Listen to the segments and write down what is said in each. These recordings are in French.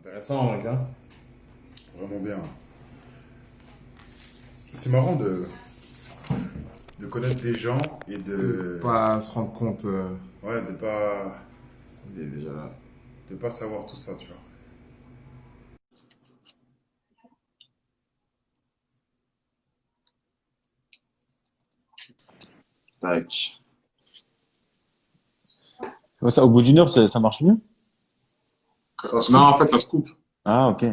Intéressant, mec, hein. Vraiment bien. C'est marrant de connaître des gens et De pas se rendre compte, ouais, il est déjà là. de pas savoir tout ça, tu vois. Tac. Ouais, ça, au bout d'une heure, ça marche mieux? Non, en fait, ça se coupe. Ah, ok.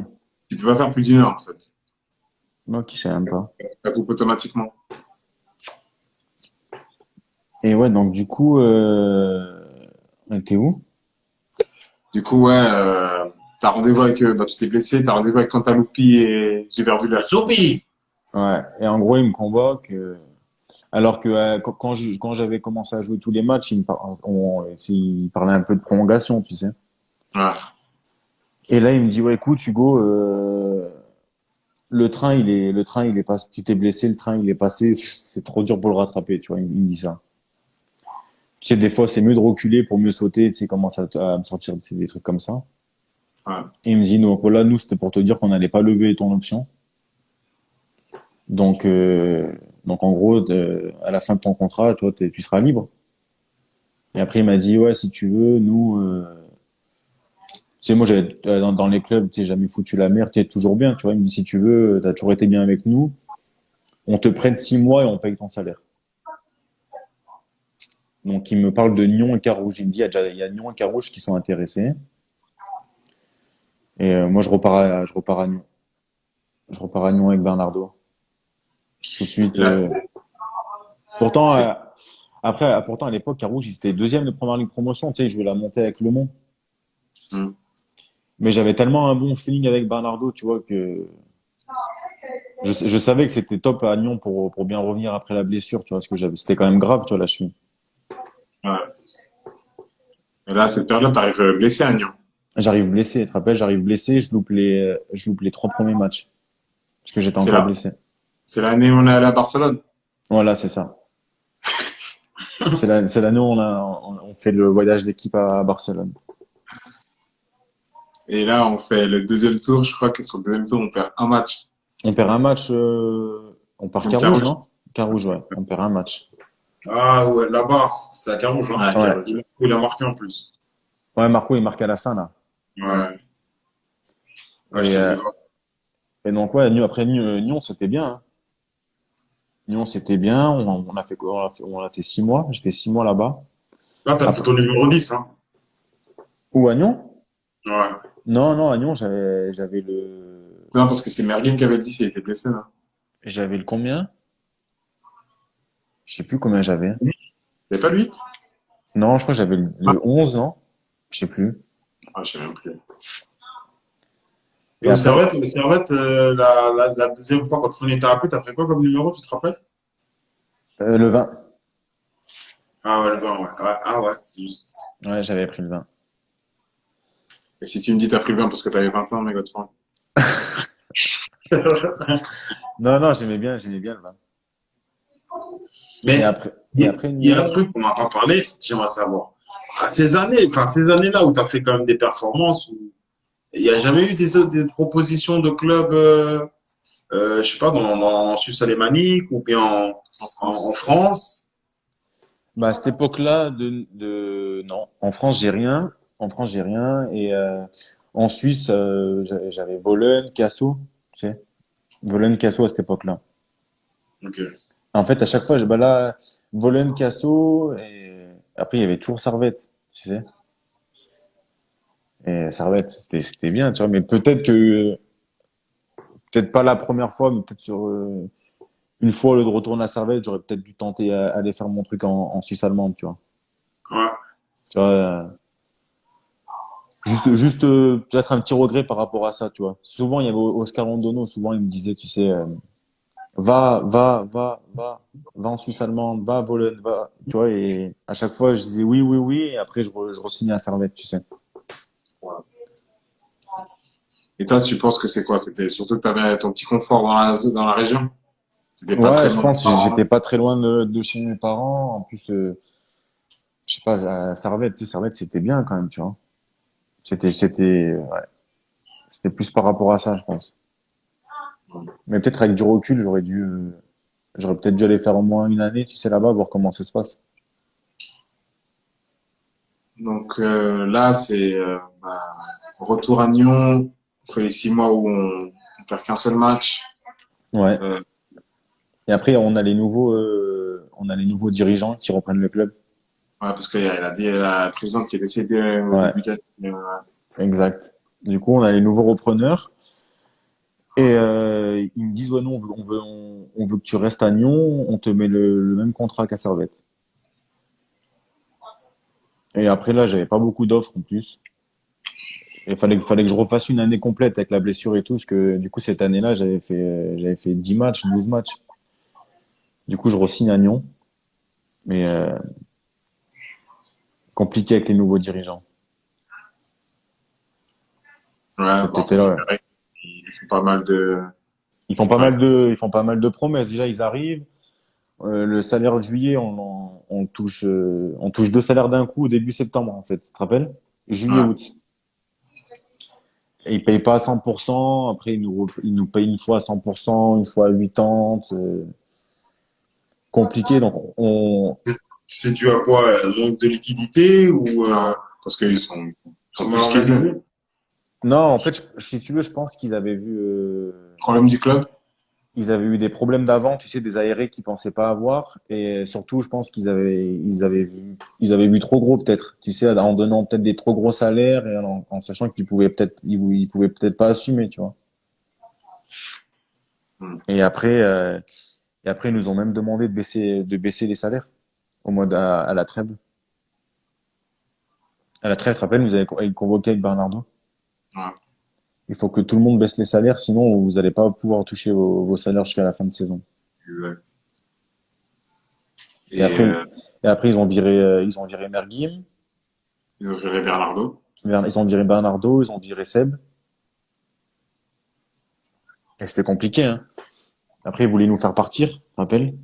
Tu peux pas faire plus d'une heure, en fait. Ok, je sais même pas. Ça coupe automatiquement. Et ouais, donc du coup, on était où? Du coup, ouais, t'as rendez-vous avec, bah, tu t'es blessé, t'as rendez-vous avec Cantaloupi et j'ai perdu la Choupi. Ouais. Et en gros, il me convoque. Alors que quand j'avais commencé à jouer tous les matchs, il parlait un peu de prolongation, tu sais. Ouais. Et là, il me dit, ouais, écoute, Hugo, le train, il est passé. Tu t'es blessé, le train, il est passé. C'est trop dur pour le rattraper, tu vois. Il me dit ça. Tu sais, des fois, c'est mieux de reculer pour mieux sauter. Tu sais, il commence à me sortir tu sais, des trucs comme ça. Ouais. Et il me dit, donc là, nous, c'était pour te dire qu'on n'allait pas lever ton option. Donc, euh, donc en gros, à la fin de ton contrat, tu vois, tu seras libre. Et après, il m'a dit, ouais, si tu veux, nous, tu sais, moi, j'avais, dans les clubs, tu sais, jamais foutu la merde, t'es toujours bien, tu vois. Il me dit, si tu veux, t'as toujours été bien avec nous. On te prête 6 mois et on paye ton salaire. Donc, il me parle de Nyon et Carouge. Il me dit, il y a Nyon et Carouge qui sont intéressés. Et moi, je repars à Nyon. Je repars à Nyon avec Bernardo. Tout de suite. Et là, Pourtant, c'est, pourtant, à l'époque, Carouge, ils étaient deuxième de première ligue promotion. Tu sais, je jouais la montée avec Le Mans. hmm. Mais j'avais tellement un bon feeling avec Bernardo, tu vois, que je savais que c'était top à Nyon pour bien revenir après la blessure, tu vois, parce que c'était quand même grave, tu vois, la cheville. Ouais. Et là, cette période-là, t'arrives blessé à Nyon. J'arrive blessé, tu te rappelles, j'arrive blessé, je loupe les 3 premiers matchs, parce que j'étais C'est encore là. blessé. C'est l'année où on est allé à Barcelone. Voilà, c'est ça. C'est l'année où on fait le voyage d'équipe à Barcelone. Et là, on fait le deuxième tour. Je crois que sur le deuxième tour, on perd un match On perd un match, on perd contre Carouge, Carouge. non? Carouge, ouais, on perd un match. Ah ouais, là-bas, c'était à Carouge, hein. Ouais, Ouais, Carouge. Il a marqué en plus. ouais, Marco, il marque à la fin, là. Ouais, ouais, je Et, t'ai euh, vu. et donc, ouais, après Nyon, c'était bien, hein. Nyon, c'était bien. On a fait quoi? On a fait 6 mois. J'ai fait 6 mois là-bas. Là, t'as pris Après, ton numéro 10, hein. ou à Nyon? Ouais. Non, non, à Nyon, Non, parce que c'est Merguin qui avait dit qu'il était blessé, là. j'avais le combien? Je sais plus combien j'avais. T'avais pas le 8? Non, je crois que j'avais le 11, non? Je sais plus. Ah, je sais même plus. Et Et après, Au Servette, la deuxième fois, quand on était appelé, t'as pris quoi comme numéro, tu te rappelles? le 20. Ah ouais, le 20, ouais. Ah ouais, c'est juste. Ouais, j'avais pris le 20. Et si tu me dis t'as pris le 20 parce que t'avais 20 ans, mais godefroid. Non, non, j'aimais bien le 20. Et Mais après, et il après y a un Nyon, truc qu'on m'a pas parlé, j'aimerais savoir. À ces années, enfin ces années-là où tu as fait quand même des performances, il n'y a jamais eu des propositions de clubs, je sais pas, en Suisse alémanique ou bien En en France. France. bah, à cette époque-là, non. En France, j'ai rien. En France, j'ai rien. Et en Suisse, j'avais Bologne, Casso, tu sais. Bologne, Casso à cette époque-là. Ok. En fait, à chaque fois, bah là, Bologne, Casso, et après, il y avait toujours Servette, tu sais. Et Servette, c'était bien, tu vois. Mais peut-être pas la première fois, mais peut-être sur une fois, au lieu de retourner à Servette, j'aurais peut-être dû tenter à aller faire mon truc en Suisse allemande, tu vois. Ouais. Tu vois, juste peut-être un petit regret par rapport à ça, tu vois. Souvent, il y avait Oscar Londono, souvent, il me disait, tu sais, va en Suisse allemande, va à Bologne, va, tu vois, et à chaque fois, je disais oui, oui, oui, et après, je re-signais à Servette, tu sais. Voilà. Et toi, tu penses que c'est quoi? C'était surtout que t'avais ton petit confort dans la région? C'était pas Ouais, très je loin de tes pense que j'étais parents. pas très loin de chez mes parents. En plus, je sais pas, à Servette, tu sais, Servette, c'était bien quand même, tu vois. Ouais, C'était plus par rapport à ça, je pense. Mais peut-être avec du recul, j'aurais peut-être dû aller faire au moins une année, tu sais, là-bas, voir comment ça se passe. Donc là, c'est retour à Nyon. On fait les 6 mois où on perd qu'un seul match. Ouais. Euh, Et après, on a les nouveaux dirigeants qui reprennent le club. ouais, parce qu'il a dit la présidente qui est décédée au Ouais, début de exact. Du coup, on a les nouveaux repreneurs. Et ils me disent, ouais, non, on veut que tu restes à Nyon, on te met le même contrat qu'à Servette. Et après, là, j'avais pas beaucoup d'offres en plus. Et fallait que je refasse une année complète avec la blessure et tout, parce que du coup, cette année-là, j'avais fait 10 matchs, 12 matchs. Du coup, je re-signe à Nyon, mais compliqué avec les nouveaux dirigeants. Ouais, Toi, bah, en t'étais fait, c'est là. vrai. Ils font pas mal de. Ils font pas mal de promesses. Déjà, ils arrivent. Le salaire de juillet, on touche deux salaires d'un coup au début septembre, en fait. Tu te rappelles? Juillet, Ouais. août. Et ils payent pas à 100%. Après, ils nous payent une fois à 100%, une fois à 80. Compliqué. Donc, C'est dû à quoi? Un manque de liquidité ou Non, parce qu'ils sont sont mal plus qu'ils aiment. organisés? non, en fait, si tu veux, je pense Problème du club? ils avaient eu des problèmes d'avant, tu sais, des aérés qu'ils pensaient pas avoir. Et surtout, je pense ils avaient vu trop gros, peut-être. Tu sais, en donnant peut-être des trop gros salaires et en sachant ils pouvaient peut-être pas assumer, tu vois. Hmm. Et après, et après, ils nous ont même demandé de baisser les salaires à la trêve. À la trêve, tu te rappelles, nous avaient convoqué avec Bernardo. Ouais, Il faut que tout le monde baisse les salaires, sinon vous n'allez pas pouvoir toucher vos salaires jusqu'à la fin de saison. exact. Et Et après, ils ont viré Merguim, ils ont viré Bernardo. Ils ont viré Bernardo, ils ont viré Seb. Et c'était compliqué, hein. Après, ils voulaient nous faire partir, tu te rappelles?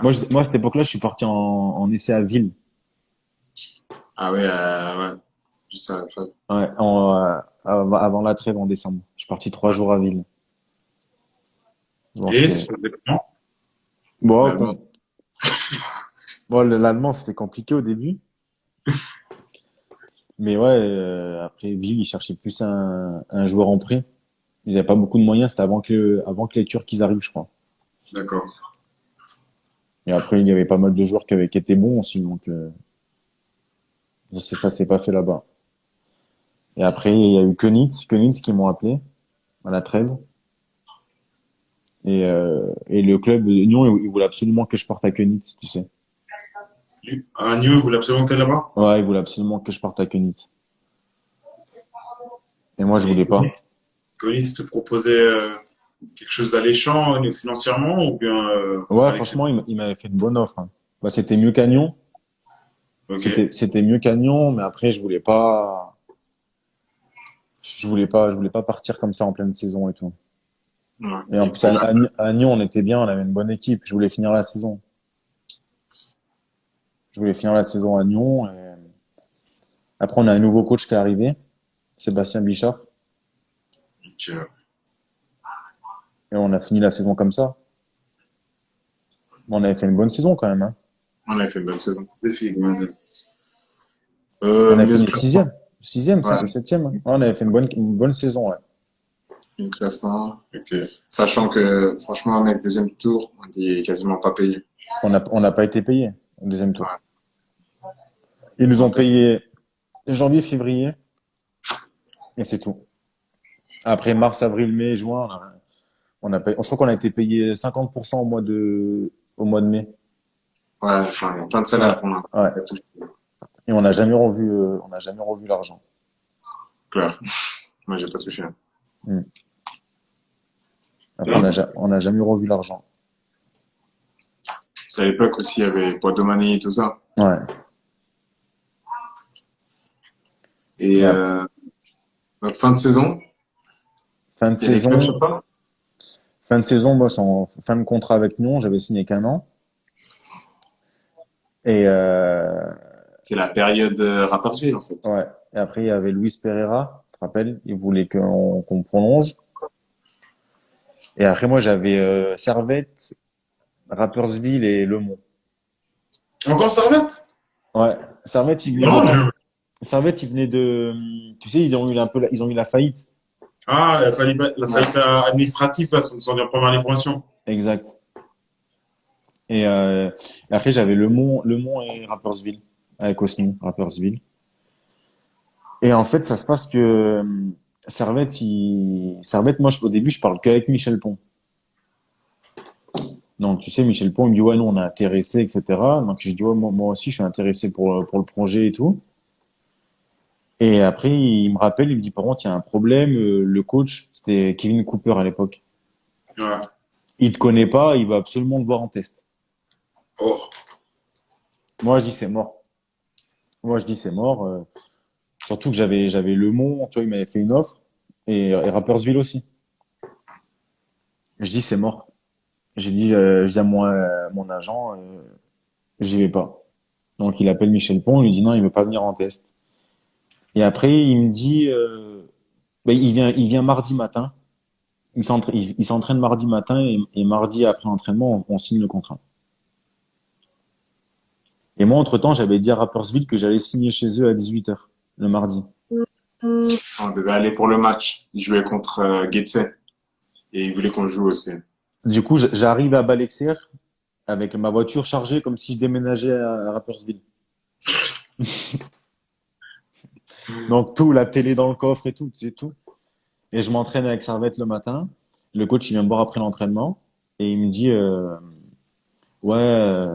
Ouais. Moi, à cette époque-là, je suis parti en essai à Ville. Ah ouais, ouais. Juste à la fin. Ouais, avant la trêve en décembre. Je suis parti 3 jours à Ville. Bon, Et c'était, ça dépend. bon, L'Allemand. bon, l'allemand, c'était compliqué au début. Mais ouais, après, Ville, ils cherchaient plus un joueur en prêt. Ils n'avaient pas beaucoup de moyens. C'était avant que les Turcs ils arrivent, je crois. D'accord. Et après, il y avait pas mal de joueurs qui étaient bons aussi. Donc, ça s'est pas fait là-bas. Et après, il y a eu Könitz qui m'ont appelé à la trêve. Et le club de Lyon, il voulait absolument que je parte à Könitz, tu sais. À Nîmes, vous voulez absolument que t'ailles là-bas? Ouais, il voulait absolument que je parte à Könitz. Et moi, je Et voulais pas. Collins te proposait quelque chose d'alléchant financièrement ou bien Ouais, Alex? franchement, il m'avait fait une bonne offre, hein. Bah, c'était mieux qu'à Nyon. Ok. C'était mieux qu'à Nyon, mais après, je voulais pas partir comme ça en pleine saison et tout. Ouais. Et en Et plus, pour à Nyon, on était bien, on avait une bonne équipe. Je voulais finir la saison. Je voulais finir la saison à Nyon. Et après, on a un nouveau coach qui est arrivé, Sébastien Bichard. Et on a fini la saison comme ça. On avait fait une bonne saison quand même, hein. on avait fait une bonne saison. Défi, comment dire. On a Milieu de fini classement. sixième, Ouais, septième, hein. Ouais, on avait fait une bonne saison, ouais. une classement. Ok. Sachant que, franchement, mec, deuxième tour, on dit quasiment pas payé. On n'a pas été payé au deuxième tour. Ouais, Ils nous quasiment ont payé. payé janvier, février, et c'est tout. Après mars, avril, mai, juin, je crois qu'on a été payé 50% au mois de mai. Ouais, enfin, il y a plein de Ouais, salaires qu'on a ouais. pas touché. Et on n'a jamais revu l'argent. Clair. Moi, j'ai pas touché. Hmm. Après, Hein? on n'a jamais revu l'argent. C'est à l'époque aussi, il y avait Poidomani et tout ça. Ouais. Et Et après, notre fin de saison, fin de il y a des clubs saison, ou pas? fin de saison, moi, je suis en fin de contrat avec Nyon, j'avais signé qu'un an. Et, C'est la période Rapperswil, en fait. ouais. Et après, il y avait Luis Pereira. rappelles. Ils voulaient qu'on prolonge. Et après, moi, j'avais Servette, Rapperswil et Le Mans. Encore Servette? Ouais, Servette, ils venaient Non, de, Servette, ils venaient de, tu sais, ils ont eu un peu, ils ont eu la faillite. Ah, la faillite administrative, là, sont en première ligne promotion. Exact. Et après, j'avais Le Mans et Rapperswil avec Osni, Rapperswil. Et en fait, ça se passe que Servette, moi, au début, je parle qu'avec Michel Pont. Donc, tu sais, Michel Pont, il me dit, ouais, nous, on est intéressé, etc. Donc, je dis, ouais, moi aussi, je suis intéressé pour le projet et tout. Et après, il me rappelle, il me dit, par contre, il y a un problème. Le coach, c'était Kevin Cooper à l'époque. Ouais. Il te connaît pas, il va absolument te voir en test. Oh. Moi, je dis, c'est mort. Moi, je dis, c'est mort. Surtout que j'avais Le Mans, tu vois, il m'avait fait une offre. Et Rapperswil aussi. Je dis, c'est mort. Je dis à mon agent, j'y vais pas. Donc, il appelle Michel Pont, il lui dit, non, il veut pas venir en test. Et après, il me dit, ben, il vient mardi matin. Il s'entraîne mardi matin et mardi après l'entraînement, on signe le contrat. Et moi, entre-temps, j'avais dit à Rapperswil que j'allais signer chez eux à 18h le mardi. On devait aller pour le match. Ils jouaient contre Getse et ils voulaient qu'on joue aussi. Du coup, j'arrive à Balexer avec ma voiture chargée comme si je déménageais à Rapperswil. Donc tout, la télé dans le coffre et tout, c'est tout. Et je m'entraîne avec Servette le matin. Le coach, il vient me voir après l'entraînement et il me dit, ouais,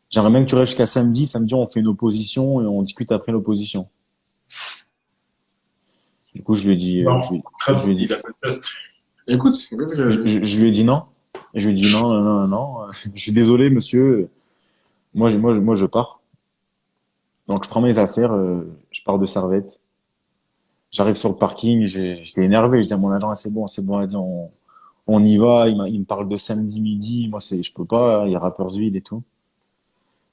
j'aimerais bien que tu restes jusqu'à samedi. Samedi, on fait une opposition et on discute après l'opposition. Du coup, je lui ai dit, Non. je lui ai dit, Il a fait le test. Écoute, écoute, je lui ai dit non. Et je lui ai dit non, non, non, non, non. Je suis désolé, monsieur. Moi, je pars. Donc, je prends mes affaires, je pars de Servette. J'arrive sur le parking, j'étais énervé. Je dis à mon agent, ah, c'est bon, vas-y, on y va. Il me parle de samedi midi. Moi, je peux pas. Il y a Rapperswil et tout.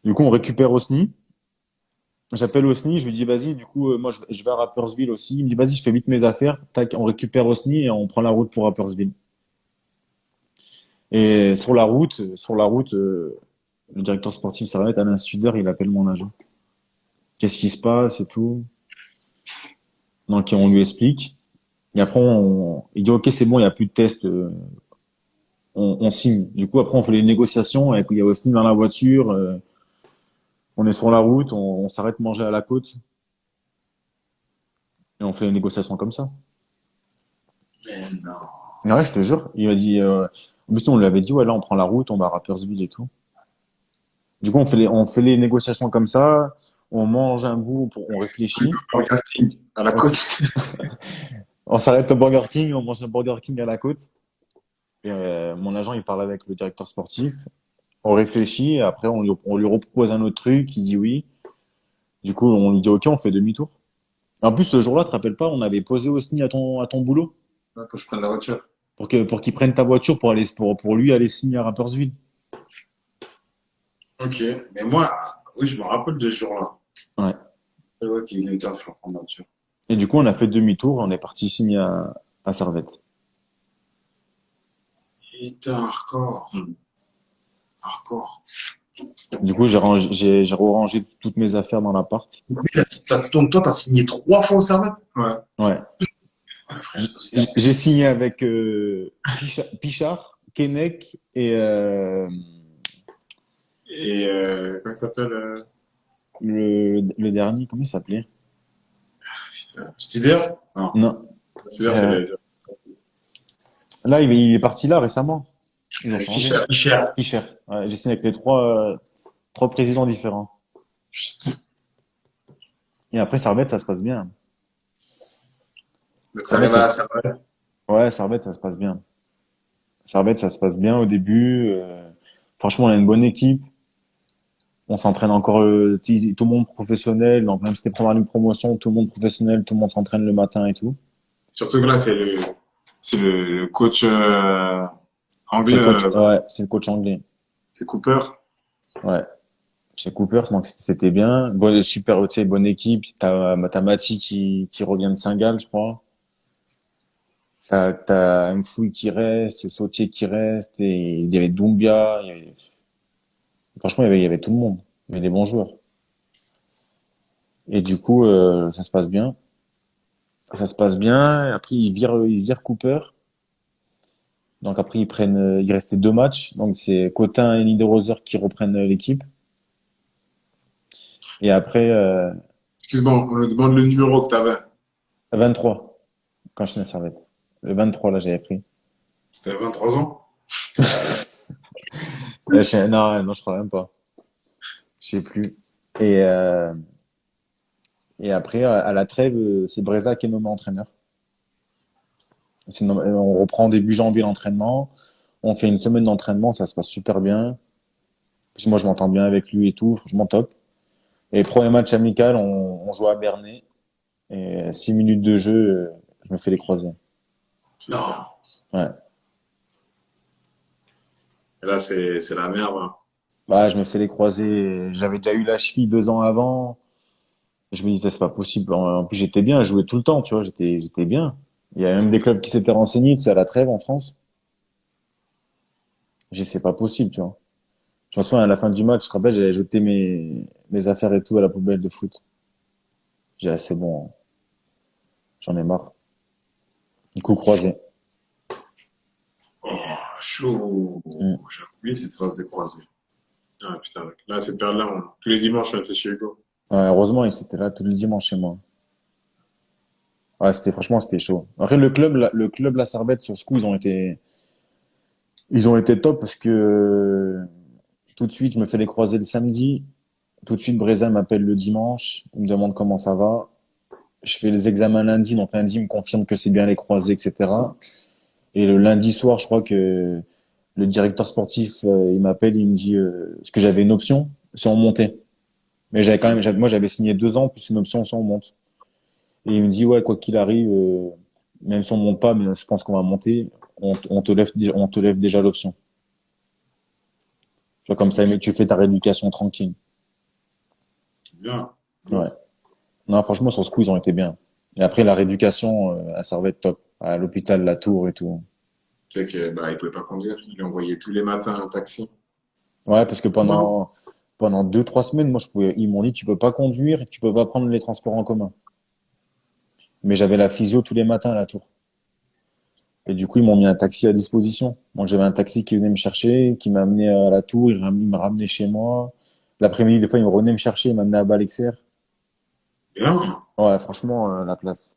Du coup, on récupère Osni. J'appelle Osni, je lui dis, vas-y, du coup, moi, je vais à Rapperswil aussi. Il me dit, vas-y, je fais vite mes affaires. Tac, on récupère Osni et on prend la route pour Rapperswil. Et sur la route, le directeur sportif s'arrête, Alain Studer, il appelle mon agent. Qu'est-ce qui se passe et tout. Donc, on lui explique. Et après, il dit, OK, c'est bon, il n'y a plus de test, on signe. Du coup, après, on fait les négociations. Il y a Osni dans la voiture. On est sur la route, on s'arrête manger à la côte. Et on fait les négociations comme ça. Mais non. Ouais, je te jure. Il m'a dit, en plus, on lui avait dit, ouais, là, on prend la route, on va à Rapperswil et tout. Du coup, on fait les négociations comme ça. On mange un bout, on réfléchit. Burger King à la côte. On s'arrête au Burger King, on mange un Burger King à la côte. Et mon agent, il parle avec le directeur sportif. On réfléchit, et après, on lui repropose un autre truc, il dit oui. Du coup, on lui dit OK, on fait demi-tour. En plus, ce jour-là, tu te rappelles pas, on avait posé Osni à ton boulot Ouais, faut que je prenne la voiture. pour qu'il prenne ta voiture pour lui aller signer à Rapperswil. Ok. Mais moi, oui, je me rappelle de ce jour-là. Ouais. C'est vrai qu'il était à fleur en nature. Et du coup, on a fait demi-tour, on est parti signer à Servette. Il était hardcore. Hmm. Hardcore. Du coup, j'ai re-rangé toutes mes affaires dans l'appart. Donc, toi, t'as signé 3 fois au Servette? Ouais. Ouais. Ouais, frère, c'est J'ai signé avec Pichard, Keinec et Et comment il s'appelle le dernier, comment il s'appelait? Stider? Non. Non. Celui-là, Euh, Là, il est parti là récemment. Ils ont changé. Fischer. Fischer. Ouais, j'ai signé avec les trois présidents différents. Et après, Servette, ça se passe bien. Donc, Servette, t'arrives à ça va. ouais, Servette, ça se passe bien. Servette, ça se passe bien au début. Franchement, on a une bonne équipe. On s'entraîne encore, tout le monde professionnel. Donc, même si c'était première ligne promotion, tout le monde professionnel, tout le monde s'entraîne le matin et tout. Surtout que là, c'est le coach C'est anglais, le coach, ouais, c'est le coach anglais. c'est Cooper. Ouais. Chez Cooper, donc c'était bien. Bonne, super, tu sais, bonne équipe. T'as Mati qui revient de Saint-Gall, je crois. T'as Mfouille qui reste, Sautier qui reste, et il y avait Doumbia. Franchement, il y avait tout le monde. Il y avait des bons joueurs. Et du coup, ça se passe bien. Ça se passe bien. Après, ils virent Cooper. Donc après, il restait 2 matchs. Donc c'est Cotin et Niederhauser qui reprennent l'équipe. Et après, Excuse-moi, on me demande le numéro que tu avais. 23, quand je suis Servette. Le 23, là, j'avais pris. C'était à 23 ans? Non, non, je crois même pas. Je sais plus. Et, euh, et après, à la trêve, c'est Breza qui est nommé entraîneur. On reprend début janvier l'entraînement. On fait une semaine d'entraînement, ça se passe super bien. Parce que moi, je m'entends bien avec lui et tout, franchement top. Et premier match amical, on joue à Bernay. Et 6 minutes de jeu, je me fais les croisés. Non. Ouais. Et là, c'est la merde, hein. Bah, je me fais les croisés. J'avais déjà eu la cheville 2 ans avant. Je me disais, c'est pas possible. En plus, j'étais bien, je jouais tout le temps, tu vois, j'étais bien. Il y a même des clubs qui s'étaient renseignés, tu sais, à la trêve en France. J'ai dit, c'est pas possible, tu vois. Je me souviens, à la fin du match, je te rappelle, j'avais jeté mes affaires et tout à la poubelle de foot. J'ai dit, ah, c'est bon, hein. J'en ai marre. Du coup, croisé. Oh, chaud. Mm. J'ai oublié cette phase des croisés. Ah, putain, mec. Là, cette période-là, tous les dimanches, on était chez Hugo. Ouais, heureusement, ils étaient là tout le dimanche chez moi. Ouais, franchement, c'était chaud. Après, le club, la Servette, sur ce coup, ils ont été top parce que tout de suite, je me fais les croisés le samedi. Tout de suite, Breza m'appelle le dimanche. Il me demande comment ça va. Je fais les examens lundi. Donc, lundi, il me confirme que c'est bien les croisés, etc. Et le lundi soir, je crois que le directeur sportif, il m'appelle, il me dit parce que j'avais une option si on montait. Mais moi, j'avais signé 2 ans plus une option si on monte. Et il me dit, ouais, quoi qu'il arrive, même si on monte pas, mais je pense qu'on va monter, on te lève déjà l'option. Tu vois, comme ça, mais tu fais ta rééducation tranquille. Bien. Ouais. Lourd. Non, franchement, sur ce coup, ils ont été bien. Et après, la rééducation, elle servait de top. À l'hôpital, la tour et tout. Tu sais que, bah, il pouvait pas conduire. Il envoyait tous les matins un taxi. Ouais, parce que Non. pendant 2, 3 semaines, moi, ils m'ont dit, tu peux pas conduire et tu peux pas prendre les transports en commun. Mais j'avais la physio tous les matins à la tour. Et du coup, ils m'ont mis un taxi à disposition. Donc, j'avais un taxi qui venait me chercher, qui m'a amené à la tour, il m'a ramené chez moi. L'après-midi, des fois, il me revenait me chercher, il m'amenait à Balexer. Bien. Ouais, franchement, la place.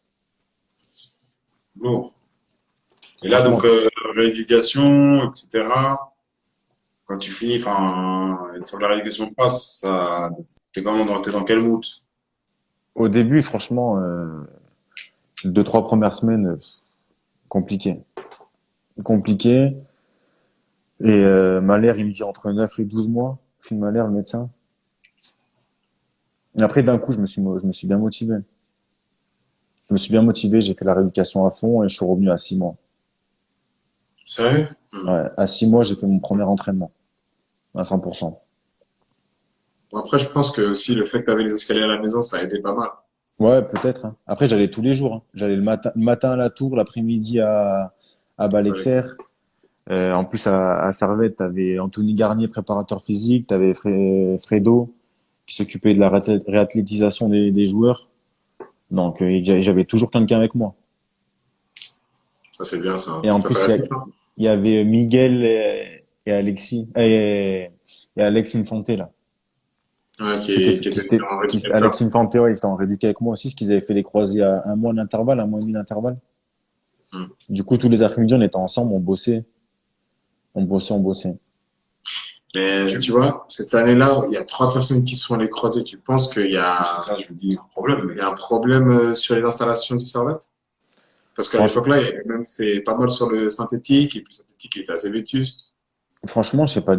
Lourd. Et là, donc, Franchement, rééducation, etc. Quand tu finis, enfin, une fois que la rééducation passe, ça, t'es dans quel mood? au début, franchement, 2, 3 premières semaines, compliqué. Compliqué. Et Malher, il me dit entre 9 et 12 mois. Phil Malher, le médecin. Et après, d'un coup, je me suis bien motivé. Je me suis bien motivé, j'ai fait la rééducation à fond et je suis revenu à 6 mois. Sérieux? Ouais, à 6 mois, j'ai fait mon premier entraînement à 100%. Bon, après, je pense que aussi le fait que tu avais les escaliers à la maison, ça a aidé pas mal. Ouais, peut-être, hein. Après, j'allais tous les jours, hein. J'allais le matin à la Tour, l'après-midi à Ouais. Balexer. En plus, à Servette, t'avais Anthony Garnier, préparateur physique, t'avais Fredo, qui s'occupait de la réathlétisation des joueurs. Donc, j'avais toujours quelqu'un avec moi. Ça, c'est bien, ça. Et en Ça fait plus, la suite, hein. il y avait Miguel et Alexis, et Alex Infante, là. Ouais, C'est que, qui était venu en Alex rééducateur. Infante, ouais, il s'était en rééduqué avec moi aussi, parce qu'ils avaient fait les croisés à un mois d'intervalle, un mois et demi d'intervalle. Hmm. Du coup, tous les après-midi, on était ensemble, on bossait, on bossait, on bossait. Mais tu vois, cette année-là, il y a 3 personnes qui se font les croisés. Tu penses C'est ça, je vous dis, un problème, il y mec. a un problème sur les installations du Servette? Parce qu'à Franch- l'époque-là, il y avait même, c'était pas mal sur le synthétique, et puis le synthétique il était assez vétuste. Franchement, je sais pas,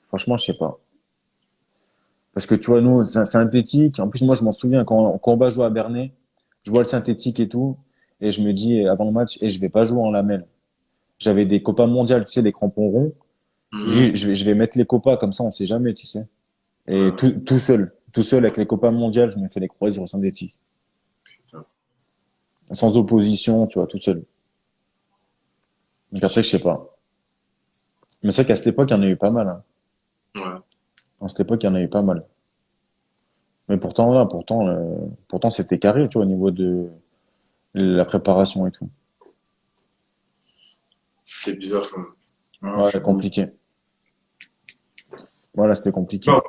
franchement, je sais pas. Parce que tu vois, nous, c'est un synthétique. En plus, moi, je m'en souviens quand on va jouer à Bernay, je vois le synthétique et tout, et je me dis avant le match, et je vais pas jouer en lamelle. J'avais des copas mondiales, tu sais, des crampons ronds. Je Mhm. dis, je vais mettre les copas comme ça, on sait jamais, tu sais. Et Ouais, tout seul avec les copains mondiaux, je me fais les croisières au synthétique. putain. Sans opposition, tu vois, tout seul. Donc après, je sais pas. Mais c'est vrai qu'à cette époque, il y en a eu pas mal, hein. Ouais. À cette époque, il y en a eu pas mal. Mais pourtant, là, pourtant, c'était carré, tu vois, au niveau de la préparation et tout. C'est bizarre quand même. Ouais, Ouais, compliqué. Voilà, c'était compliqué. Alors,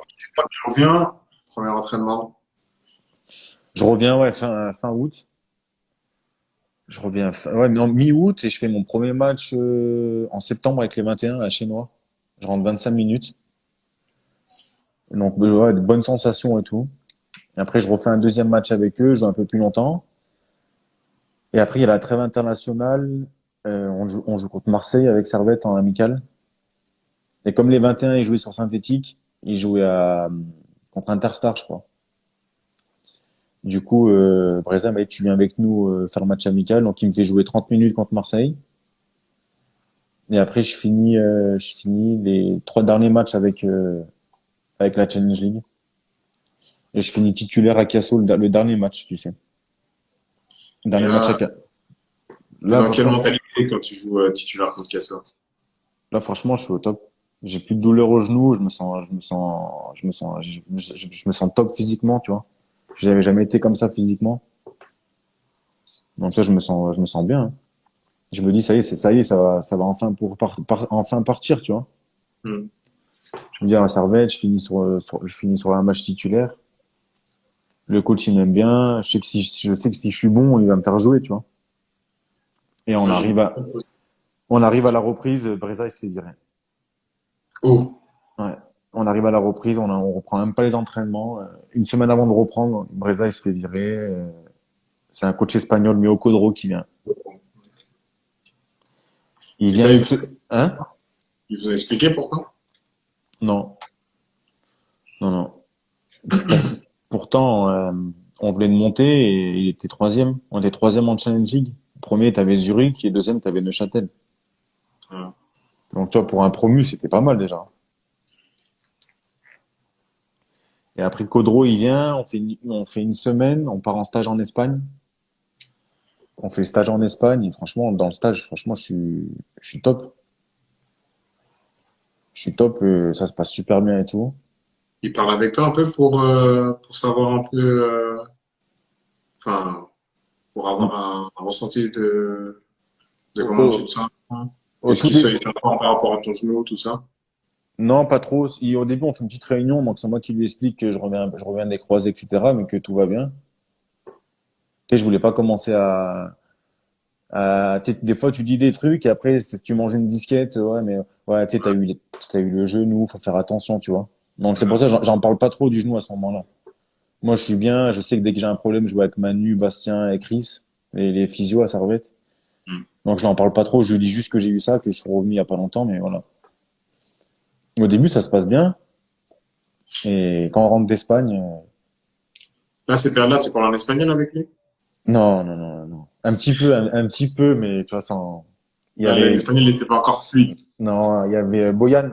je reviens, premier entraînement. Je reviens, ouais, fin août. Ouais, non, mi-août et je fais mon premier match en septembre avec les 21 à Chénois. Je rentre 25 minutes. Donc, ouais, de bonnes sensations et tout. Et après, je refais un deuxième match avec eux, je joue un peu plus longtemps. Et après, il y a la trêve internationale. On joue contre Marseille avec Servette en amical. Et comme les 21, ils jouaient sur synthétique, ils jouaient contre Interstar, je crois. Du coup, Breza m'a dit, tu viens avec nous faire le match amical. Donc, il me fait jouer 30 minutes contre Marseille. Et après, je finis les 3 derniers matchs avec la Challenge League. Et je finis titulaire à Casso le dernier match, tu sais. Le Et dernier match à là, Ca- t'es Là, dans quelle franchement, mentalité quand tu joues titulaire contre Cassa? je suis au top. J'ai plus de douleur au genou. Je me sens top physiquement, tu vois. J'avais jamais été comme ça physiquement. Donc là, je me sens bien, hein. Je me dis, ça y est, ça va enfin enfin partir, tu vois. Hmm. Je me dis, à la Servette, je finis sur un match titulaire. Le coach, il m'aime bien. Je sais que si je suis bon, il va me faire jouer, tu vois. Et Moi, j'ai une... on arrive à la reprise, Breza, il se fait virer. Oh, Ouais. On arrive à la reprise, on reprend même pas les entraînements. Une semaine avant de reprendre, Breza, il se fait virer. C'est un coach espagnol, Mio Codro, qui vient. Il et vient ça, Hein? il vous a expliqué pourquoi? Non, non, non. Pour- Pourtant, on venait de monter et il était troisième. On était troisième en Challenge League. Premier, t'avais Zurich et deuxième, t'avais Neuchâtel. Ah. Donc, tu vois, pour un promu, c'était pas mal déjà. Et après, Codro, il vient, on fait une semaine, on part en stage en Espagne. On fait le stage en Espagne et franchement, dans le stage, franchement, je suis top. Je suis top, ça se passe super bien et tout. Il parle avec toi un peu pour savoir un peu, enfin, pour avoir Mm. un ressenti de Au, comment tu te au- sens, hein. au Est-ce tout qu'il se dé- il s'informe par rapport à ton genou, tout ça? Non, pas trop. Au début, on fait une petite réunion, donc c'est moi qui lui explique que je reviens des croisés, etc., mais que tout va bien. Tu sais, je voulais pas commencer tu sais, des fois, tu dis des trucs et après, tu manges une disquette, ouais, mais ouais, tu sais, t'as eu le genou, faut faire attention, tu vois. Donc c'est pour ça que j'en parle pas trop du genou à ce moment-là. Moi, je suis bien, je sais que dès que j'ai un problème, je joue avec Manu, Bastien et Chris, les physios à Servette. Hmm. Donc je n'en parle pas trop, je lui dis juste que j'ai eu ça, que je suis revenu il y a pas longtemps, mais voilà. Au début, ça se passe bien, et quand on rentre d'Espagne, Là, cette période-là, tu parles en espagnol avec lui? non, non, non, non. Un petit peu, mais tu vois, il y Ah, avait, l'espagnol n'était pas encore fluide. non, il y avait Boyan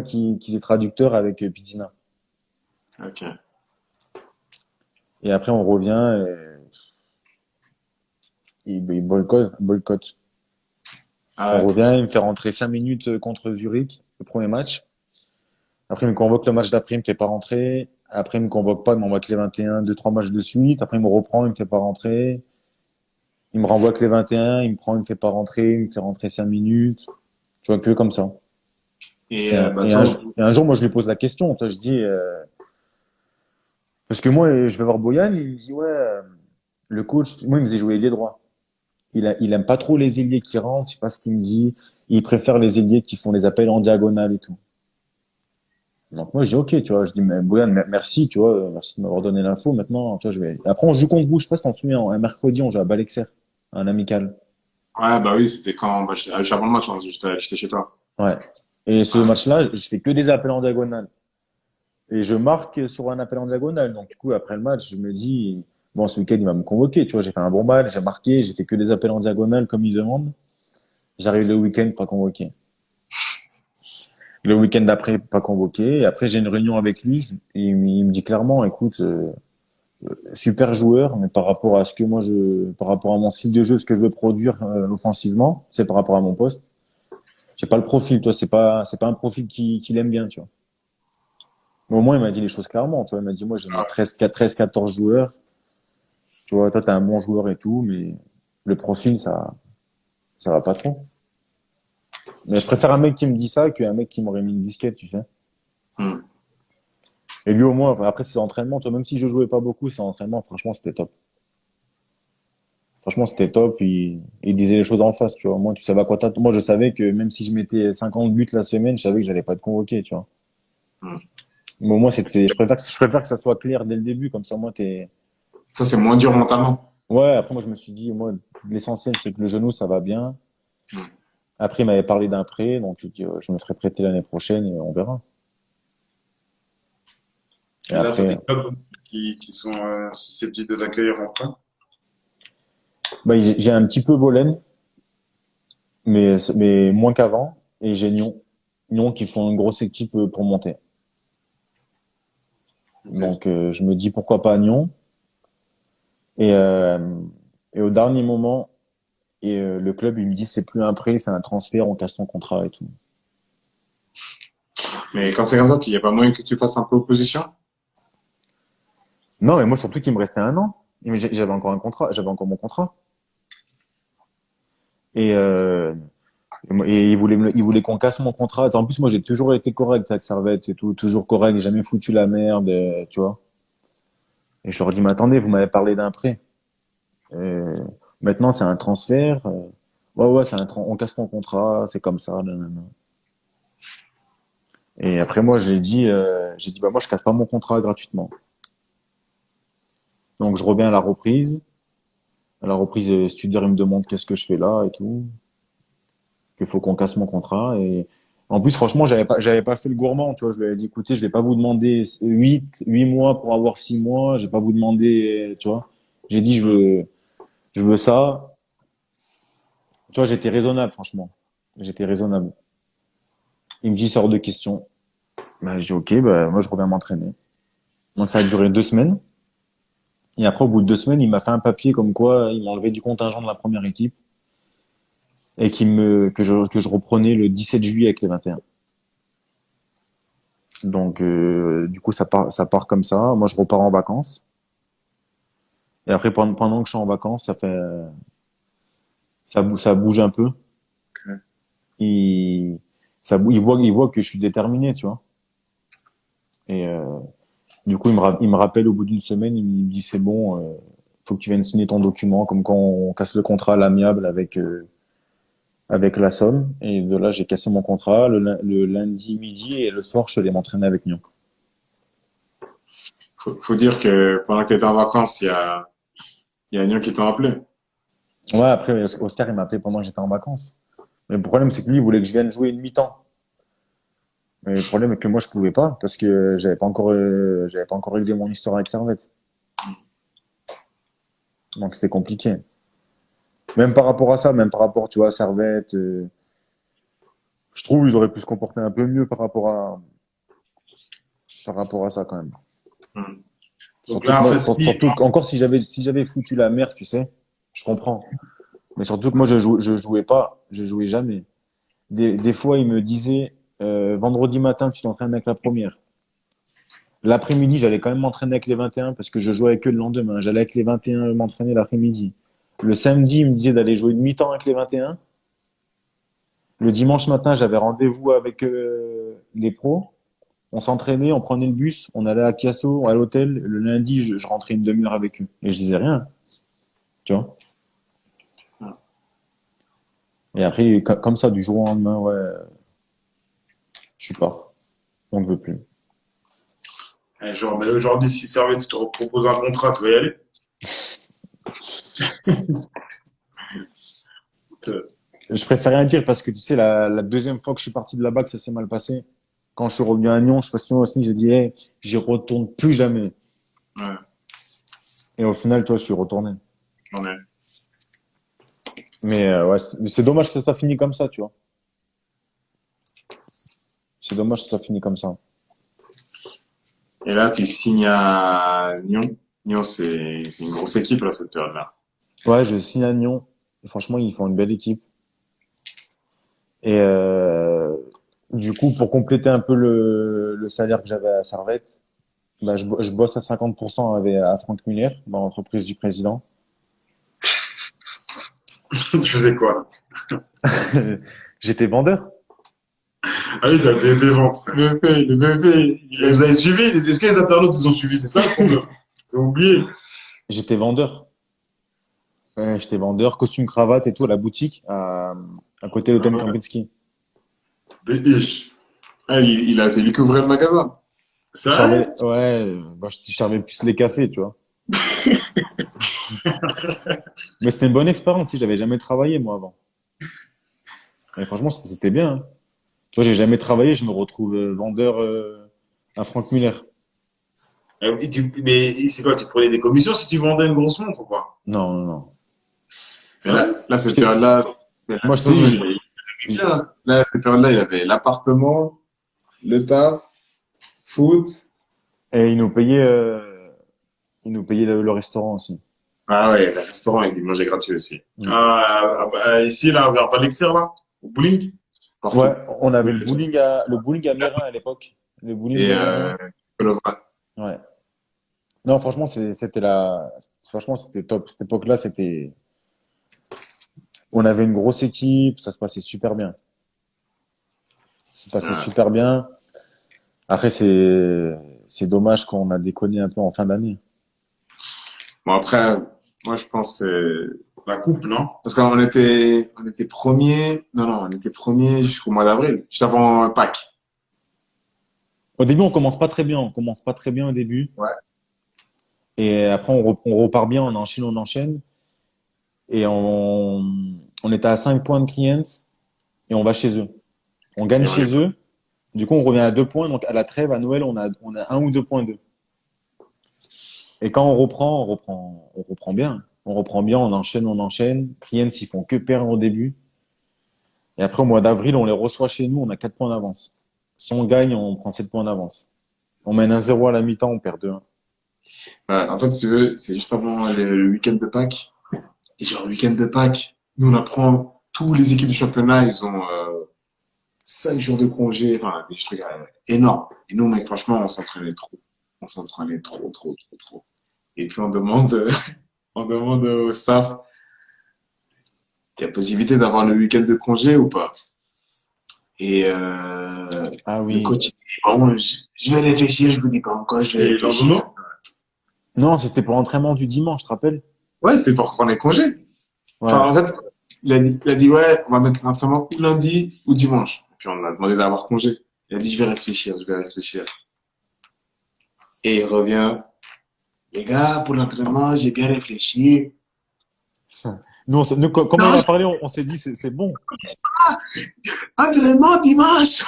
qui est traducteur avec Pitina. Ok. Et après, on revient, et il boycott. Ah, On ouais. revient, il me fait rentrer 5 minutes contre Zurich, le premier match. Après, il me convoque le match d'après, il me fait pas rentrer. Après, il me convoque pas, il m'envoie que les 21, 2, 3 matchs de suite. Après, il me reprend, il me fait pas rentrer. Il me renvoie que les 21, il me prend, il me fait pas rentrer, il me fait rentrer 5 minutes. Tu vois, que comme ça. Et bah, Et un jour, moi, je lui pose la question. Toi, je dis, parce que moi, je vais voir Boyan, il me dit, ouais, le coach, moi, il me faisait jouer ailier droit. Il aime pas trop les ailiers qui rentrent, je sais pas ce qu'il me dit. Il préfère les ailiers qui font les appels en diagonale et tout. Donc moi je dis ok, tu vois, je dis mais Boyan, merci, tu vois, merci de m'avoir donné l'info. Maintenant, tu vois, je vais. Après on joue contre vous, je sais pas si t'en souviens, un mercredi on joue à Balexer, un amical. ouais, bah oui, c'était quand, bah, juste avant le match, hein, j'étais chez toi. Ouais. Et ce Ouais. match-là, je fais que des appels en diagonale. Et je marque sur un appel en diagonale. Donc du coup après le match, je me dis bon ce week-end il va me convoquer, tu vois, j'ai fait un bon match, j'ai marqué, j'ai fait que des appels en diagonale comme il demande. J'arrive le week-end pas convoqué. Le week-end d'après, pas convoqué. Et après, j'ai une réunion avec lui. Et il me dit clairement, écoute, super joueur, mais par rapport à ce que par rapport à mon style de jeu, ce que je veux produire offensivement, c'est par rapport à mon poste. J'ai pas le profil, toi, c'est pas un profil qu'il aime bien, tu vois. Mais au moins, il m'a dit les choses clairement, tu vois. Il m'a dit, moi, j'ai mis Ouais. 14 joueurs. Tu vois, toi, t'es un bon joueur et tout, mais le profil, ça va pas trop. Mais je préfère un mec qui me dit ça qu'un mec qui m'aurait mis une disquette, tu sais. Hmm. Et lui, au moins, enfin, après ses entraînements, tu vois, même si je jouais pas beaucoup, ses entraînements, franchement, c'était top. Franchement, c'était top. Il disait les choses en face, tu vois. Moi, tu savais à quoi t'attendre. Moi, je savais que même si je mettais 50 buts la semaine, je savais que j'allais pas te convoquer, tu vois. Hmm. Mais au moins, je préfère que ça soit clair dès le début, comme ça, moi, t'es. Ça, c'est moins dur mentalement. Ouais, après, moi, je me suis dit, moi, l'essentiel, c'est que le genou, ça va bien. Hmm. Après, il m'avait parlé d'un prêt, donc je dis, je me ferai prêter l'année prochaine et on verra. Et Et là, tu as après, des clubs qui sont susceptibles de t'accueillir en train. bah, j'ai un petit peu Volaine, mais moins qu'avant, et j'ai Nyon. Nyon qui font une grosse équipe pour monter. Ok. Donc, je me dis pourquoi pas Nyon. Et, euh, et au dernier moment, le club, il me dit c'est plus un prêt, c'est un transfert, on casse ton contrat et tout. Mais quand c'est comme ça, il n'y a pas moyen que tu fasses un peu opposition? Non, mais moi surtout qu'il me restait un an. Mais j'avais encore un contrat, j'avais encore mon contrat. Et, il voulait qu'on casse mon contrat. En plus, moi, j'ai toujours été correct avec Servette et tout, toujours correct, j'ai jamais foutu la merde, tu vois. Et je leur dis, mais attendez, vous m'avez parlé d'un prêt. Euh, Maintenant, c'est un transfert. Ouais, ouais, on casse ton contrat, c'est comme ça. Nanana. Et après, moi, j'ai dit, bah, moi, je casse pas mon contrat gratuitement. Donc, je reviens à la reprise. À la reprise, Studer, il me demande qu'est-ce que je fais là et tout. Qu'il faut qu'on casse mon contrat. Et en plus, franchement, j'avais pas fait le gourmand, tu vois. Je lui avais dit, écoutez, je vais pas vous demander 8 mois pour avoir 6 mois. Je vais pas vous demander, tu vois. J'ai dit, Hmm. je veux ça. Tu vois, j'étais raisonnable, franchement. J'étais raisonnable. Il me dit, sort de question. Ben, je dis, ok, ben, moi, je reviens m'entraîner. Donc, ça a duré 2 semaines. Et après, au bout de 2 semaines, il m'a fait un papier comme quoi il m'a enlevé du contingent de la première équipe et que je reprenais le 17 juillet avec les 21. Donc, du coup, ça part comme ça. Moi, je repars en vacances. Et après, pendant que je suis en vacances, ça bouge un peu. Ok. Il, il voit que je suis déterminé, tu vois. Et du coup, il me rappelle au bout d'une semaine, il me dit, c'est bon, faut que tu viennes signer ton document, comme quand on casse le contrat à l'amiable avec la Somme. Et de là, j'ai cassé mon contrat le lundi midi et le soir, je suis allé m'entraîner avec Nyon. Faut dire que pendant que tu étais en vacances, il y a Nyon qui t'a appelé. Ouais, après, Oscar, il m'a appelé pendant que j'étais en vacances. Mais le problème, c'est que lui, il voulait que je vienne jouer une mi-temps. Mais le problème est que moi, je pouvais pas parce que j'avais pas encore réglé mon histoire avec Servette. Donc, c'était compliqué. Même par rapport à ça, même par rapport, tu vois, à Servette, je trouve qu'ils auraient pu se comporter un peu mieux par rapport à ça, quand même. Hmm. Donc Surtout que là, en moi, fait, si. surtout encore si j'avais foutu la merde, tu sais, je comprends. Mais surtout que moi, je jouais pas, je jouais jamais. Des fois, il me disait, vendredi matin, tu t'entraînes avec la première. L'après-midi, j'allais quand même m'entraîner avec les 21 parce que je jouais avec eux le lendemain. J'allais avec les 21 m'entraîner l'après-midi. Le samedi, il me disait d'aller jouer une mi-temps avec les 21. Le dimanche matin, j'avais rendez-vous avec les pros. On s'entraînait, on prenait le bus, on allait à Chiasso, à l'hôtel. Le lundi, je rentrais une demi-heure avec eux. Et je disais rien, tu vois. Et après, comme ça, du jour au lendemain, ouais, je pars. On ne veut plus. Genre, mais aujourd'hui, si Servette te propose un contrat, tu vas y aller. Euh, Je préfère rien dire parce que tu sais, la deuxième fois que je suis parti de là-bas, que ça s'est mal passé. Quand je suis revenu à Nyon, je sais pas si aussi, j'ai dit, hey, j'y retourne plus jamais. Ouais, Et au final, toi, je suis retourné. j'en ai. Mais ouais, c'est dommage que ça soit fini comme ça, tu vois. C'est dommage que ça finisse comme ça. Et là, tu signes à Nyon. Nyon, c'est une grosse équipe, là, cette période-là. Ouais, je signe à Nyon. Et franchement, ils font une belle équipe. Et du coup, pour compléter un peu le salaire que j'avais à Servette, bah, je bosse à 50% à Franck Muller, dans l'entreprise du président. Tu faisais quoi? J'étais vendeur. Ah oui, t'as le BEP vente. Le BP, Et vous avez suivi? Est-ce que les internautes, ils ont suivi? C'est ça le problème. Ils ont oublié. J'étais vendeur. Ouais, j'étais vendeur, costume, cravate et tout à la boutique à côté de Ah l'hôtel ouais. Kempinski. BH. ah, c'est lui qui ouvrait le magasin. C'est Je vrai? servais, ouais, bah, je servais plus les cafés, tu vois. Mais c'était une bonne expérience, si j'avais jamais travaillé, moi, avant. Et franchement, c'était bien, hein. Tu vois, j'ai jamais travaillé, je me retrouve vendeur à Franck Muller. Mais c'est quoi? Tu te prenais des commissions si tu vendais une grosse montre ou quoi? Non, non, non. Mais Ah ouais? là, cette J'étais- période-là, mais la Moi, je te saison, dis, il est bien. Là, cette période-là, il y avait l'appartement, le taf, foot. et ils nous payaient le restaurant aussi. Ah ouais, le restaurant, il mangeait gratuit aussi. Mm. Ici, là, vers Palexer, là, au bowling. Partout. Ouais, on avait le bowling à Mérin à l'époque. Le bowling Et, de Mérin. Colovra. Ouais. Non, franchement, franchement, c'était top. Cette époque-là, on avait une grosse équipe, ça se passait super bien. Ça se passait Ah. super bien. Après, c'est dommage qu'on a déconné un peu en fin d'année. Bon, après, moi, je pense, La coupe, non? parce on était premier, non, non, on était premier jusqu'au mois d'avril, juste avant Pâques. Au début, on commence pas très bien. On commence pas très bien au début. Ouais. Et après, on repart bien, on enchaîne, on enchaîne. Et on était à 5 points de clients et on va chez eux. On gagne Et on est, chez eux. Du coup, on revient à 2 points. Donc, à la trêve, à Noël, on a 1 ou 2 points d'eux. Et quand on reprend bien. On reprend bien, on enchaîne, on enchaîne. Clients, ils font que perdre au début. Et après, au mois d'avril, on les reçoit chez nous, on a 4 points d'avance. Si on gagne, on prend 7 points d'avance. On mène 1-0 à la mi-temps, on perd 2-1. ouais, en fait, si tu veux, c'est juste avant le week-end de Pâques. Et genre, le week-end de Pâques, nous, on apprend, tous les équipes du championnat, ils ont 5 jours de congé, enfin, des trucs énormes. Et nous, mec, franchement, on s'entraînait trop. On s'entraînait trop, trop, trop, trop. Et puis, on demande, on demande au staff, il y a possibilité d'avoir le week-end de congé ou pas? Et Ah le oui. coach, il dit, bon, je vais réfléchir, je vous dis pas encore, je vais Et réfléchir. lendemain? Non, c'était pour l'entraînement du dimanche, tu te rappelles? Ouais, c'était pour prendre les congés. Ouais. Enfin, en fait, il a dit, ouais, on va mettre l'entraînement ou lundi ou dimanche. Et puis, on a demandé d'avoir congé. Il a dit, je vais réfléchir, je vais réfléchir. Et il revient, les gars, pour l'entraînement, j'ai bien réfléchi. Nous, comment Non, il a parlé, on s'est dit, c'est bon. entraînement dimanche!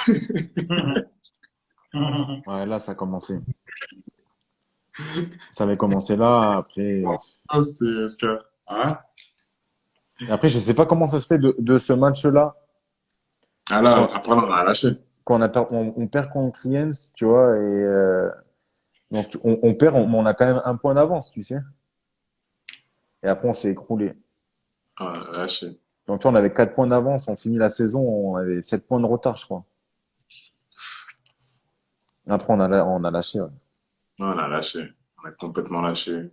Ouais, là, ça a commencé. Ça avait commencé là. Ah, c'était Oscar. Hein? Après, je sais pas comment ça se fait de ce match-là. Ah là, Quand, après, on a lâché. on perd contre Triens, tu vois, et donc on perd, mais on a quand même 1 point d'avance, tu sais. Et après, on s'est écroulé. Ah, on a lâché. Donc, tu vois, on avait 4 points d'avance, on finit la saison, on avait 7 points de retard, je crois. Après, on a lâché, ouais. Non, on a lâché. On a complètement lâché.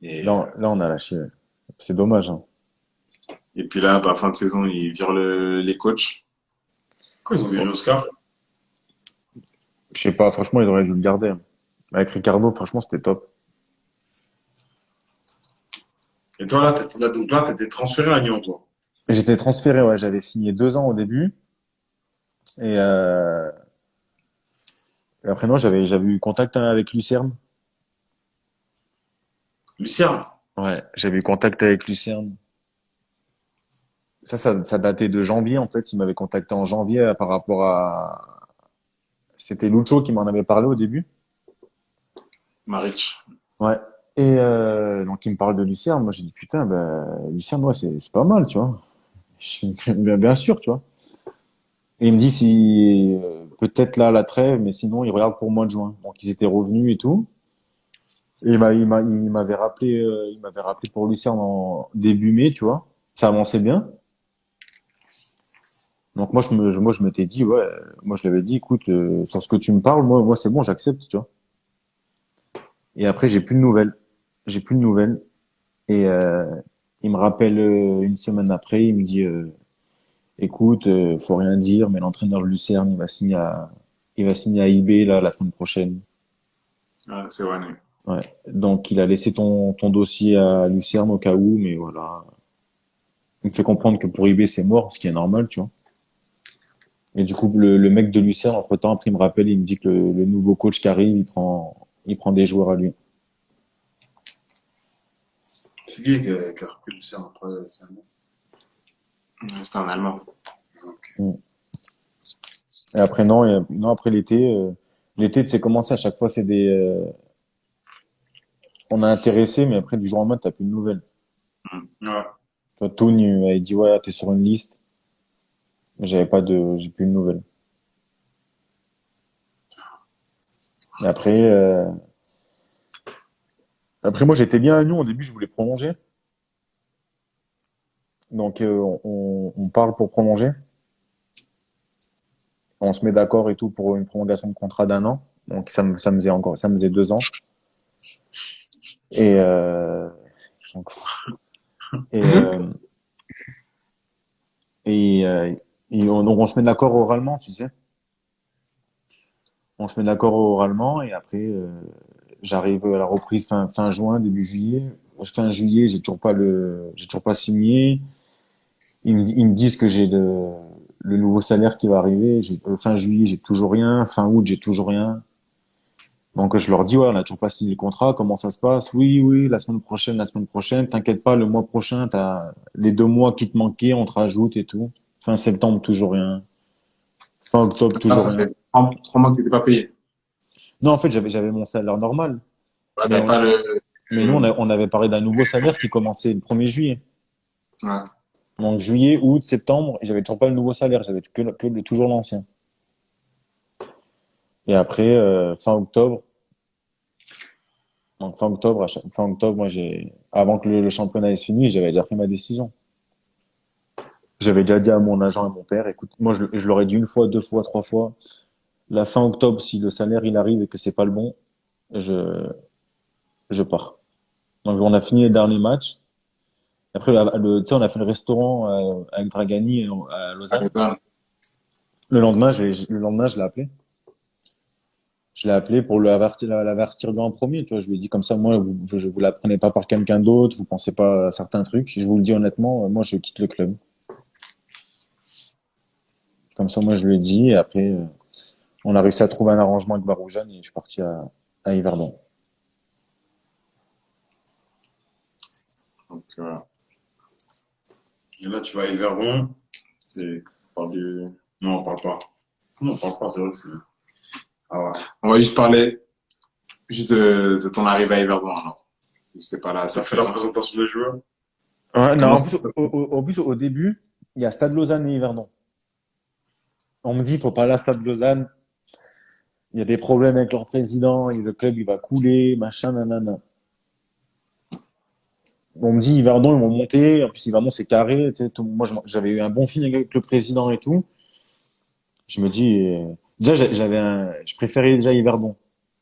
Et, Là, on a lâché, ouais. C'est dommage, hein. et puis là, bah, fin de saison, ils virent les coachs. Pourquoi ils ont viré Oscar? Je sais pas, franchement, ils auraient dû le garder, hein. Avec Ricardo, franchement, c'était top. Et toi, donc là, t'étais transféré à Lyon, toi. J'étais transféré, ouais, j'avais signé 2 ans au début. Et, et après, non, j'avais eu contact avec Lucerne. Lucerne. Ouais, j'avais eu contact avec Lucerne. Ça datait de janvier, en fait. Il m'avait contacté en janvier par rapport à... C'était Lucho qui m'en avait parlé au début. Maric. Ouais. Et donc, il me parle de Lucerne. Moi, j'ai dit, putain, bah, Lucerne, ouais, c'est pas mal, tu vois. Bien sûr, tu vois. Et il me dit si peut-être là la trêve, mais sinon il regarde pour le mois de juin. Donc ils étaient revenus et tout. Et il m'avait rappelé pour Lucerne en début mai, tu vois. Ça avançait bien. Donc moi je m'étais dit ouais, moi je lui avais dit écoute sur ce que tu me parles, moi c'est bon, j'accepte, tu vois. Et après j'ai plus de nouvelles. J'ai plus de nouvelles. Et il me rappelle une semaine après, il me dit écoute, faut rien dire, mais l'entraîneur de Lucerne, il va signer à IB là la semaine prochaine. Ouais, c'est vrai. Ouais. Donc il a laissé ton dossier à Lucerne au cas où, mais voilà. Il me fait comprendre que pour IB c'est mort, ce qui est normal, tu vois. Et du coup le mec de Lucerne, entre-temps, après il me rappelle, il me dit que le nouveau coach qui arrive, il prend des joueurs à lui. C'est qui qui a repris le CERN après, c'est un Ouais, c'était un Allemand. Ok. Mm. Et après non, non après l'été tu sais comment c'est à chaque fois c'est des on a intéressé, mais après du jour au lendemain t'as plus de nouvelles. Ouais. Toi Toon il m'avait dit ouais t'es sur une liste, mais j'ai plus de nouvelles. Et après moi j'étais bien à Lyon au début, je voulais prolonger. Donc on parle pour prolonger. On se met d'accord et tout pour une prolongation de contrat d'un an. Donc ça me faisait 2 ans. Et et euh, donc on se met d'accord oralement, tu sais. On se met d'accord oralement et après j'arrive à la reprise fin juin, début juillet. Fin juillet, j'ai toujours pas signé. Ils me disent que j'ai le nouveau salaire qui va arriver. Fin juillet, j'ai toujours rien. Fin août, j'ai toujours rien. Donc je leur dis ouais, on a toujours pas signé le contrat. Comment ça se passe? Oui, oui, la semaine prochaine. T'inquiète pas, le mois prochain, t'as les 2 mois qui te manquaient, on te rajoute et tout. Fin septembre, toujours rien. Fin octobre, Ah, toujours ça rien. fait 3 mois que tu n'étais pas payé. Non, en fait, j'avais mon salaire normal. Ouais, Mais t'avais pas mais nous, on avait parlé d'un nouveau salaire qui commençait le 1er juillet. ouais. Donc juillet, août, septembre, et j'avais toujours pas le nouveau salaire, j'avais toujours l'ancien. Et après, fin octobre, donc fin octobre, moi avant que le championnat ait fini, j'avais déjà pris ma décision. J'avais déjà dit à mon agent et mon père, écoute, moi je leur ai dit une fois, 2 fois, 3 fois, la fin octobre, si le salaire il arrive et que c'est pas le bon, je, je pars. Donc on a fini les derniers matchs. Après, tu sais, on a fait le restaurant avec Dragani à Lausanne. Allez, Le lendemain, je l'ai appelé. Je l'ai appelé pour l'avertir en premier, tu vois. Je lui ai dit comme ça, moi, je vous la prenez pas par quelqu'un d'autre, vous pensez pas à certains trucs. Je vous le dis honnêtement, moi, je quitte le club. Comme ça, moi, je lui ai dit. Et après, on a réussi à trouver un arrangement avec Baroujan et je suis parti à Yverdon. donc, Et là, tu vas à Yverdon. On parle du... Non, on parle pas. Non, on parle pas, c'est vrai que c'est... Ah ouais. on va juste parler juste de ton arrivée à Yverdon, alors. C'était pas là T'as cette fait la saison. présentation des joueurs? Ouais, non, Comment en ça plus, au début, il y a Stade Lausanne et Yverdon. On me dit, faut pas aller à Stade Lausanne. Il y a des problèmes avec leur président, et le club, il va couler, machin, nanana. On me dit, Yverdon, ils vont monter. En plus, Yverdon, c'est carré. Tu sais, moi, j'avais eu un bon feeling avec le président et tout. Je me dis, déjà, je préférais déjà Yverdon.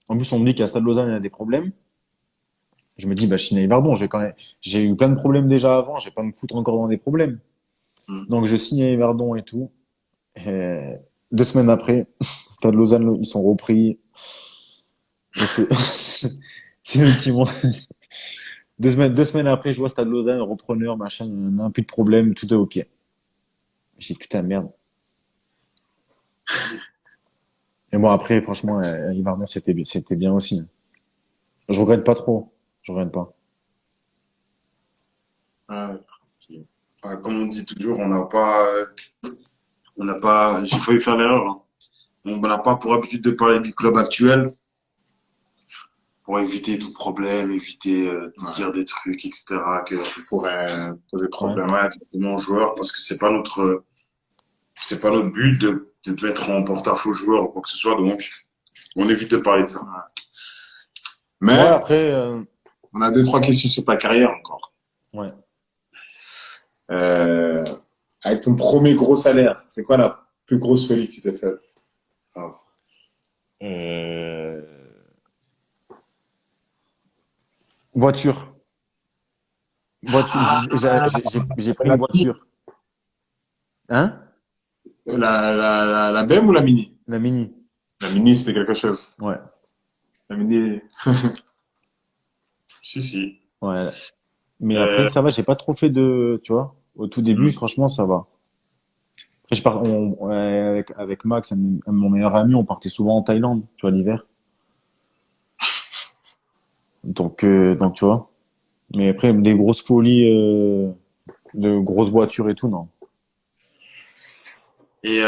En plus, on me dit qu'à Stade Lausanne, il y a des problèmes. Je me dis, bah, je signe à Yverdon. J'ai eu plein de problèmes déjà avant. Je vais pas me foutre encore dans des problèmes. Hmm. Donc, je signe à Yverdon et tout. Et 2 semaines après, Stade Lausanne, ils sont repris. Et c'est, c'est eux qui m'ont, 2 semaines après, je vois Stade Lausanne, repreneur, machin, nan, plus de problème, tout est ok. J'ai dit, putain, merde. Et bon, après, franchement, Yverdon, c'était bien aussi. Je regrette pas trop. Je regrette pas. Ah, ok. Comme on dit toujours, j'ai failli faire l'erreur, hein. On n'a pas pour habitude de parler du club actuel pour éviter tout problème, éviter de Ouais. dire des trucs, etc. Que, Qui pourrait poser Ouais. problème. ouais, mon joueur, parce que c'est pas notre, c'est pas notre but de te mettre en porte-à-faux joueur ou quoi que ce soit, donc on évite de parler de ça. Ouais, Mais après, on a deux, trois questions sur ta carrière encore. ouais. Euh, avec ton premier gros salaire, c'est quoi la plus grosse folie que tu t'es faite? Ah. Euh, Voiture. Voiture. J'ai pris La une Mini, voiture. Hein? la BM ou la Mini? La Mini. La Mini, c'était quelque chose. Ouais. La Mini, Si, si. Ouais. Mais après, Euh, ça va, j'ai pas trop fait de, tu vois. Au tout début, hmm. franchement, ça va. Après, ouais, avec Max, mon meilleur ami, on partait souvent en Thaïlande, tu vois, l'hiver. Donc, tu vois. Mais après, des grosses folies, de grosses voitures et tout, non. Et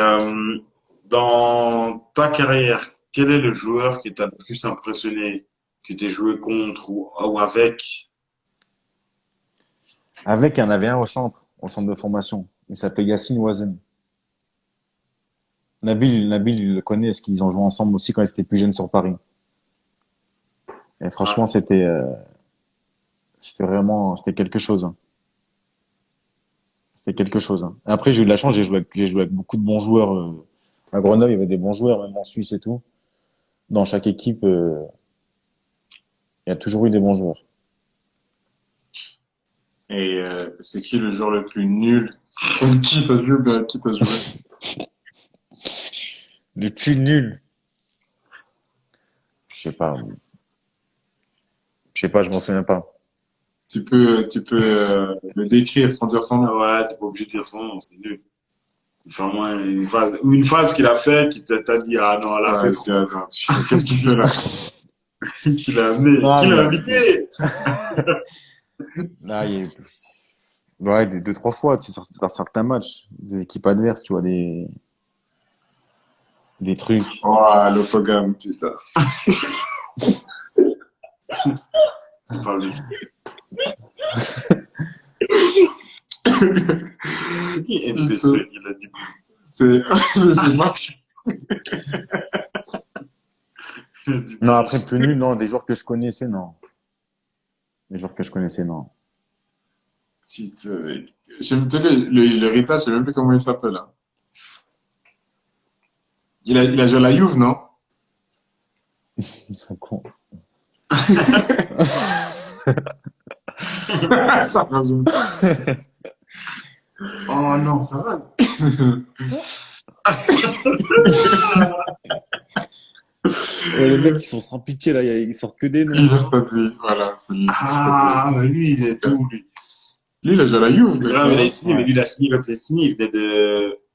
dans ta carrière, quel est le joueur qui t'a le plus impressionné, que tu joué contre ou avec? Avec, il y en avait un au centre de formation. Il s'appelait Yassine Ouazem. Nabil, il le connaît, parce qu'ils ont joué ensemble aussi quand ils étaient plus jeunes sur Paris. Et franchement, Ah, c'était vraiment, c'était quelque chose, hein. C'était quelque chose, hein. Et après, j'ai eu de la chance, j'ai joué avec beaucoup de bons joueurs. À Grenoble, il y avait des bons joueurs, même en Suisse et tout. Dans chaque équipe, il y a toujours eu des bons joueurs. et c'est qui le joueur le plus nul? Contre qui t'as joué, ben, qui t'as joué? Le plus nul. Je sais pas. Je sais pas, je m'en souviens pas. Tu peux le décrire sans dire son nom. ouais, t'es pas obligé de dire son nom, c'est nul. Enfin, moi, une phase qu'il a fait qui t'a dit, ah non, là, c'est Ouais, trop. attends, putain, qu'est-ce qu'il fait là? Qui l'a amené, Non, qui l'a mais invité. là, ouais, des deux, trois fois, tu sais, sur certains matchs, des équipes adverses, tu vois, des trucs. Oh, l'Opogam, putain. Il parle de qui NPC qui l'a dit. C'est Max. Non, après, plus nul, non, des joueurs que je connaissais, non. Des joueurs que je connaissais, non. Putain, mec. Peut-être le Rita, je sais même plus comment il s'appelle, là. Il a joué à la Juve, non? Ils sont cons. Ça raison. Oh non, ça va. Ouais, les mecs, ils sont sans pitié, là, ils sortent que des noms. Il reste pas de lui. Voilà, c'est lui. Ah, mais lui, il est tout, lui. Lui, il a joué à la Juve, Ah, mais là, il d'accord. signé, mais Ouais. lui, il a signé quand il a signé,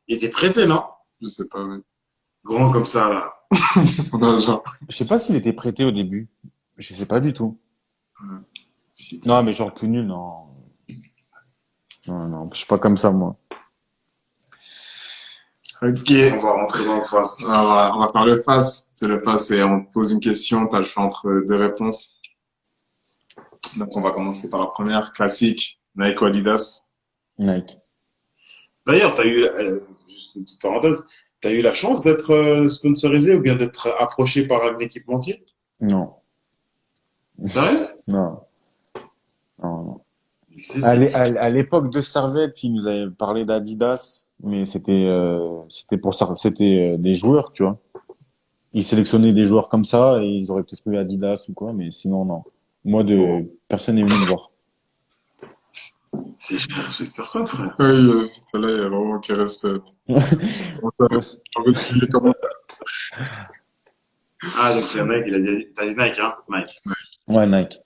il était prêté, non? Je sais pas, mais Grand comme ça, là. c'est son agent. Je sais pas s'il était prêté au début. Je sais pas du tout. Putain. Non, mais genre plus nul, non. Non, non, je suis pas comme ça, moi. Ok. On va rentrer dans le fast. On va faire le face. C'est le face et on te pose une question, t'as le choix entre deux réponses. Donc on va commencer par la première, classique, Nike ou Adidas. Nike. D'ailleurs, juste une petite parenthèse, t'as eu la chance d'être sponsorisé ou bien d'être approché par un équipementier? Non. Sérieux? Non. Non, non. C'est- À l'époque de Servette, ils nous avaient parlé d'Adidas, mais c'était des joueurs, tu vois. Ils sélectionnaient des joueurs comme ça et ils auraient peut-être eu Adidas ou quoi, mais sinon, non. Moi, Bon, personne n'est venu me voir. je pense que personne, frère. Oui, putain, là, il y a vraiment aucun respect. Ouais, On veut te les commentaires. Ah, donc le mec, t'as dit Nike, hein? Nike. ouais, Nike.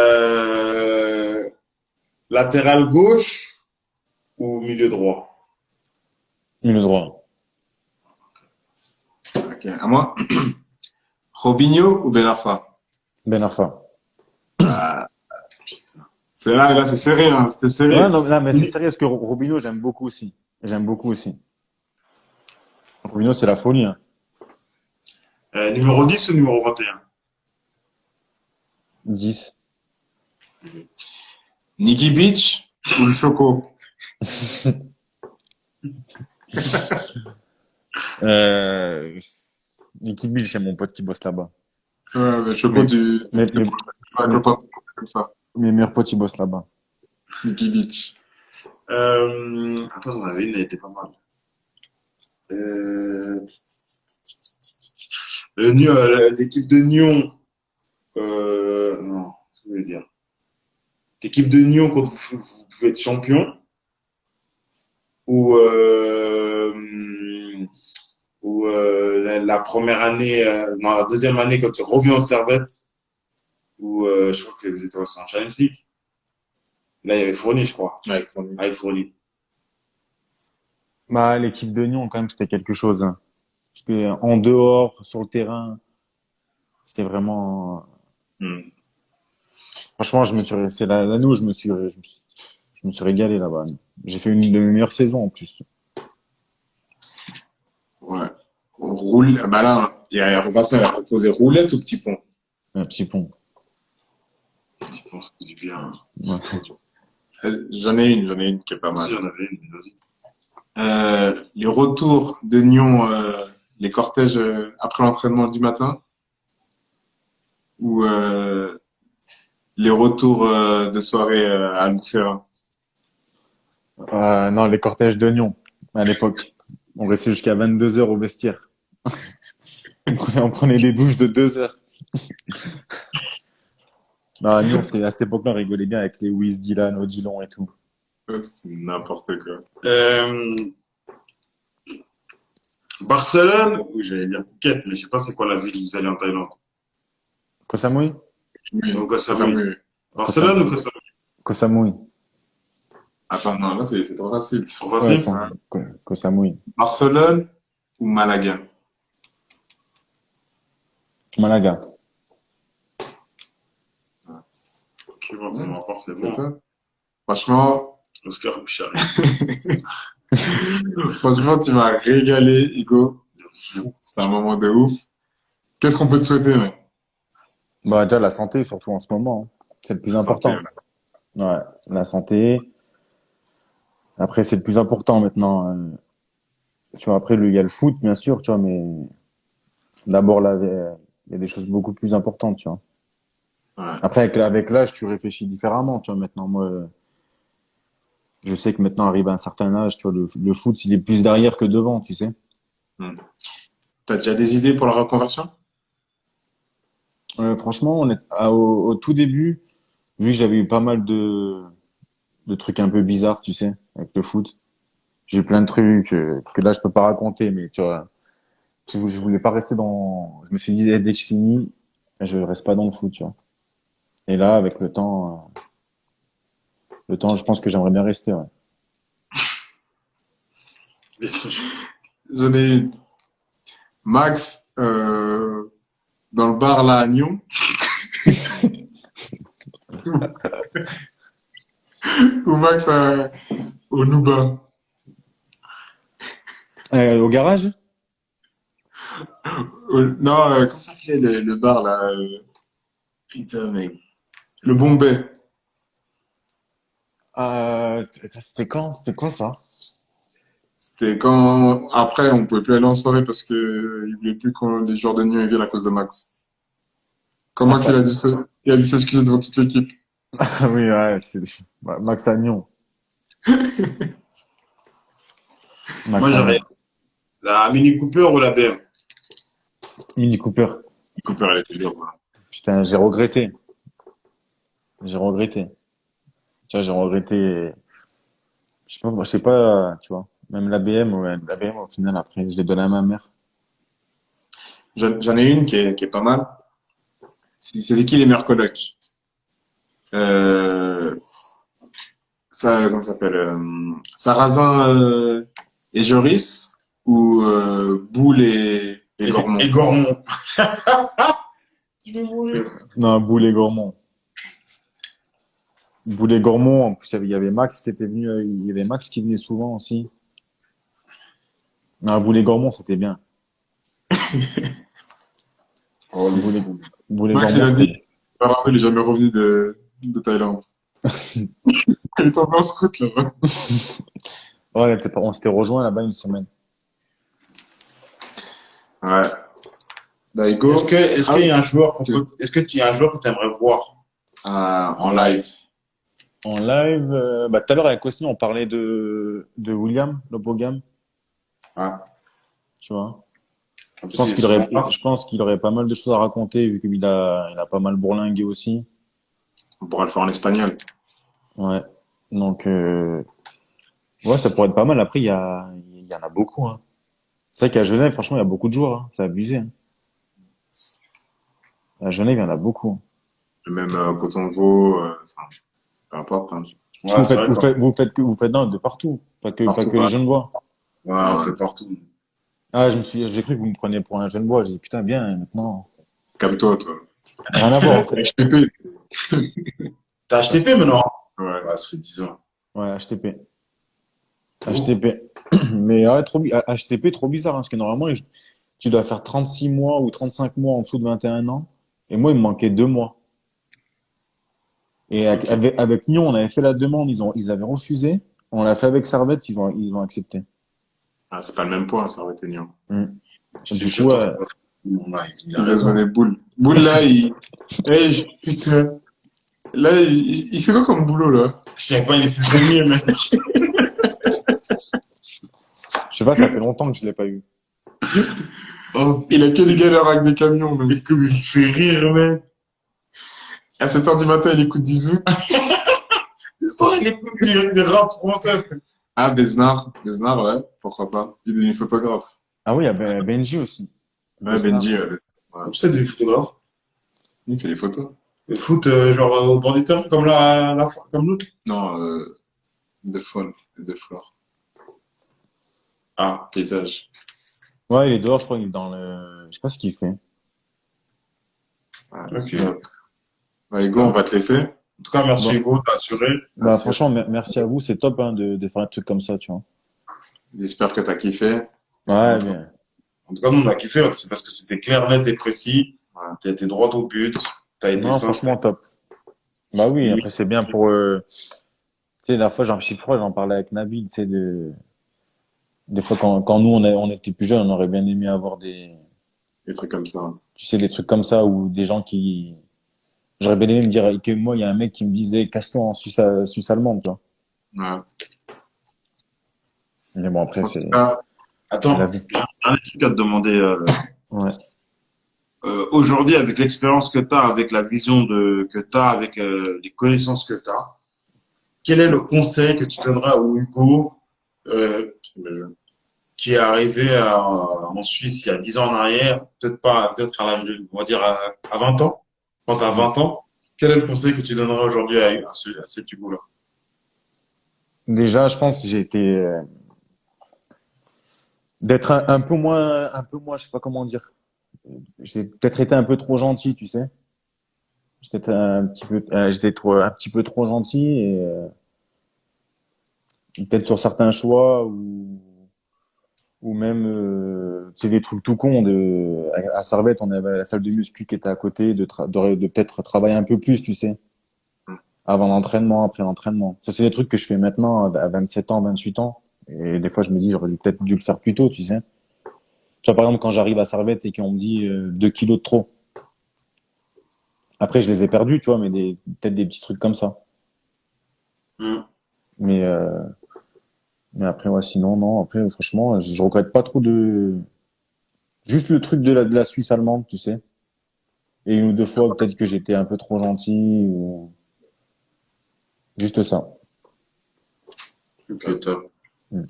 Euh, latéral gauche ou milieu droit? Milieu droit. Ok, à moi. Robinho ou Ben Arfa? Ben Arfa. Ah, c'est là, c'est serré, hein, c'était Ouais, serré. non, non, mais c'est sérieux parce que Robinho, j'aime beaucoup aussi. J'aime beaucoup aussi. Robinho, c'est la folie, hein. Numéro 10 ou numéro 21? 10. Nicky Beach ou le Choco? Euh, L'équipe Beach, c'est mon pote qui bosse là-bas. Ouais, mais Choco Mais, du, mais, mais, avec mais le pote, comme ça. mes meilleurs potes, ils bossent là-bas. Nicky Beach. Attends, j'en avais une, elle était pas mal. Euh, l'équipe de Nyon, non, ce que je veux dire. L'équipe de Nyon, quand vous pouvez être champion, ou, la première année, non, la deuxième année, quand tu reviens aux Servette, ou je crois que vous étiez en Challenge League. Là, il y avait Fourni, je crois, Avec son avec Fourni. Bah, l'équipe de Nyon, quand même, c'était quelque chose, hein. Parce que en dehors, sur le terrain, c'était vraiment. Hmm. Franchement, c'est l'année où je me suis régalé là-bas. J'ai fait une de mes meilleures saisons en plus. Ouais. On roule. Bah là, Vincent, il a proposé roulette ou petit pont? Un petit pont. Je pense que du bien. Ouais. J'en ai une qui est pas mal. Si, j'en avais une, vas-y. Les retours de Nyon, les cortèges après l'entraînement du matin, ou les retours de soirée à Albufeira. Non, les cortèges de Nyon, à l'époque. On restait jusqu'à 22 heures au vestiaire. On prenait des douches de 2 heures. Non, à Nyon, à cette époque-là, on rigolait bien avec les Wiz, Dylan, Odilon et tout. Ouais, c'est n'importe quoi. Barcelone, oui, j'allais dire Phuket, mais je sais pas c'est quoi la ville où vous allez en Thaïlande. Koh Samui? Oui, Au Koh ça Samui. me... Koh Barcelone ou Sam- Koh Samui? Koh Samui. Attends, non, là, c'est trop facile. Ils sont Ouais, faciles? ça. Koh Samui. Barcelone ou Malaga? Malaga. Ok, bon, pour Ouais, ma part, c'est c'est bon. ça. Franchement, Oscar Bouchard. franchement, tu m'as régalé, Hugo. C'est un moment de ouf. Qu'est-ce qu'on peut te souhaiter, mec? Bah, déjà, la santé, surtout en ce moment, hein. C'est le plus La santé, important. Ouais, la santé. Après, c'est le plus important maintenant. Tu vois, après, il y a le foot, bien sûr, tu vois, mais d'abord, là, il y a des choses beaucoup plus importantes, tu vois. ouais. Après, avec l'âge, tu réfléchis différemment, tu vois. Maintenant, moi, je sais que maintenant, arrive à un certain âge, tu vois, le foot, il est plus derrière que devant, tu sais. Hmm. T'as déjà des idées pour la reconversion? Franchement, au tout début, vu que j'avais eu pas mal de trucs un peu bizarres, tu sais, avec le foot, j'ai eu plein de trucs que là, je peux pas raconter, mais tu vois, je voulais pas rester dans. Je me suis dit, dès que je finis, je reste pas dans le foot, tu vois. Et là, avec le temps, je pense que j'aimerais bien rester, ouais. J'en ai une. Max, dans le bar là à Nyon, ou Max au Nouba. Au garage? Non, comment ça s'appelait le bar là putain, mec. Le Bombay. C'était quand? C'était quoi ça? C'était quand, après, on pouvait plus aller en soirée parce que il voulait plus que les joueurs de Nyon y viennent à cause de Max. Quand Ah, Max, ça. il a dû s'excuser devant toute l'équipe. Oui, ouais, Max Agnon. Moi, Max j'aurais Agnon. la Mini Cooper ou la BM. Mini Cooper. Cooper, elle était dure, quoi. Putain, j'ai regretté. J'ai regretté. Tu vois, j'ai regretté. Je sais pas, tu vois. Même la BM, ouais, la BM, au final, après, je l'ai donnée à ma mère. J'en ai une qui est pas mal. C'est qui les meilleurs colocs? Euh, ça, comment ça s'appelle? Sarrazin et Joris ou Boule et Et Gormand? Gormont. Non, Boulet Gourmand. Boulet Gourmand, en plus, il y avait Max qui était venu, il y avait Max qui venait souvent aussi. Non, Boulet Gourmand, c'était bien. Oh, Boulet, Boulet Max, il Gourmand, a c'était dit, bien. il n'est jamais revenu de Thaïlande. Il est tombé en scout, là. Ouais, on s'était rejoint là-bas une semaine. Ouais. Bah, Hugo. Est-ce Ah qu'il oui. y a un joueur Tu- est-ce que tu y a un joueur que tu aimerais voir En live. En live, bah, tout à l'heure avec Cosny, on parlait de William, Lobogam, Ah, tu vois. en plus, il est souvent là. Je pense qu'il aurait pas mal de choses à raconter vu il a pas mal bourlingué aussi. On pourra le faire en espagnol. Ouais. Donc, ouais, ça pourrait être pas mal. Après, il y en a beaucoup, hein. C'est vrai qu'à Genève, franchement, il y a beaucoup de joueurs, hein. C'est abusé, hein. À Genève, il y en a beaucoup. Même Coton-Vaud, enfin, peu importe, hein. Parce que Ouais, c'est vrai qu'on vous faites non, de partout. Pas Partout, que les pas. jeunes bois. ouais, Ah on ouais. fait partout. Ah, j'ai cru que vous me preniez pour un jeune bois. J'ai dit, putain, bien, maintenant. Calme-toi, toi. Rien à voir, en fait. HPP. T'as Ça HTP maintenant? Ouais. Ouais, ça fait 10 ans. Ouais, HTP. Oh. HTP. Mais ouais, HTP, trop bizarre, hein, parce que normalement, tu dois faire 36 mois ou 35 mois en dessous de 21 ans. Et moi, il me manquait 2 mois. Et Ok. avec Nyon, on avait fait la demande, ils avaient refusé. On l'a fait avec Servette, ils ont accepté. Ah, c'est pas le même point, ça aurait été Nyon. Mm. Je te Du jure, coup, t'aurais pas fait mon live. Il a Il va se raison. donner boule. Boule là, putain. Là, il fait quoi comme boulot là? Je savais pas, il essaie de venir, mec. je sais pas, ça fait longtemps que je l'ai pas eu. Oh, Il a que des galères avec des camions, mais mec. comme il fait rire, mec. À 7h du matin, il écoute du zouk. C'est ça, il écoute des rap français. Ah, Besnard, ouais, pourquoi pas. Il est devenu photographe. Ah oui, il y a Benji aussi. Ouais, Besnard. Benji, ouais. Comme ça, des photographes. Il fait les photos. Le foot, genre, au bord du terrain, comme comme l'autre. Non, de faune, de flore. Ah, paysage. Ouais, il est dehors, je crois, il est dans le, je sais pas ce qu'il fait. Ouais, Ok. top. Ouais, Hugo, on va te laisser. En tout cas, merci Bon. Hugo, t'as assuré. Bah, Merci. franchement, merci à vous. C'est top, hein, de faire un truc comme ça, tu vois. J'espère que t'as kiffé. Ouais, Entre- bien. En tout cas, nous, on a kiffé, c'est parce que c'était clair, net et précis. Ouais. T'as été droit au but. T'as été Non, sincère. franchement, top. Bah oui, Oui. après, c'est bien pour, tu sais, la dernière fois, je sais pas, j'en parlais avec Nabil, tu sais, des fois, quand nous, on était plus jeunes, on aurait bien aimé avoir Des trucs comme ça. tu sais, des trucs comme ça ou des gens j'aurais bien aimé me dire que moi, il y a un mec qui me disait, casse-toi en Suisse allemande, tu vois. Ouais. Mais bon, après, En tout cas, c'est la Attends, vie. j'ai un truc à te demander. Ouais. Aujourd'hui, avec l'expérience que t'as, avec la vision que t'as, avec les connaissances que t'as, quel est le conseil que tu donneras à Hugo euh, qui est arrivé en Suisse il y a 10 ans en arrière, peut-être pas, peut-être à l'âge de, on va dire à 20 ans, quand tu as 20 ans, quel est le conseil que tu donneras aujourd'hui à cet Hugo-là? Déjà, je pense que j'ai été, d'être un peu moins, je sais pas comment dire. J'ai peut-être été un peu trop gentil, tu sais. Un petit peu trop gentil et peut-être sur certains choix ou même tu sais des trucs tout cons à Servette on avait la salle de muscu qui était à côté de peut-être travailler un peu plus, tu sais, avant l'entraînement, après l'entraînement. Ça c'est des trucs que je fais maintenant à 27 ans, 28 ans et des fois je me dis j'aurais peut-être dû le faire plus tôt, tu sais. Tu vois par exemple quand j'arrive à Servette et qu'on me dit 2 kilos de trop. Après je les ai perdus, tu vois, mais peut-être des petits trucs comme ça. Hum. Mais mais après ouais sinon non, après franchement, je regrette pas trop de juste le truc de la Suisse allemande, tu sais. Et une ou deux fois, peut-être que j'étais un peu trop gentil ou juste ça. Ok, top. Mm.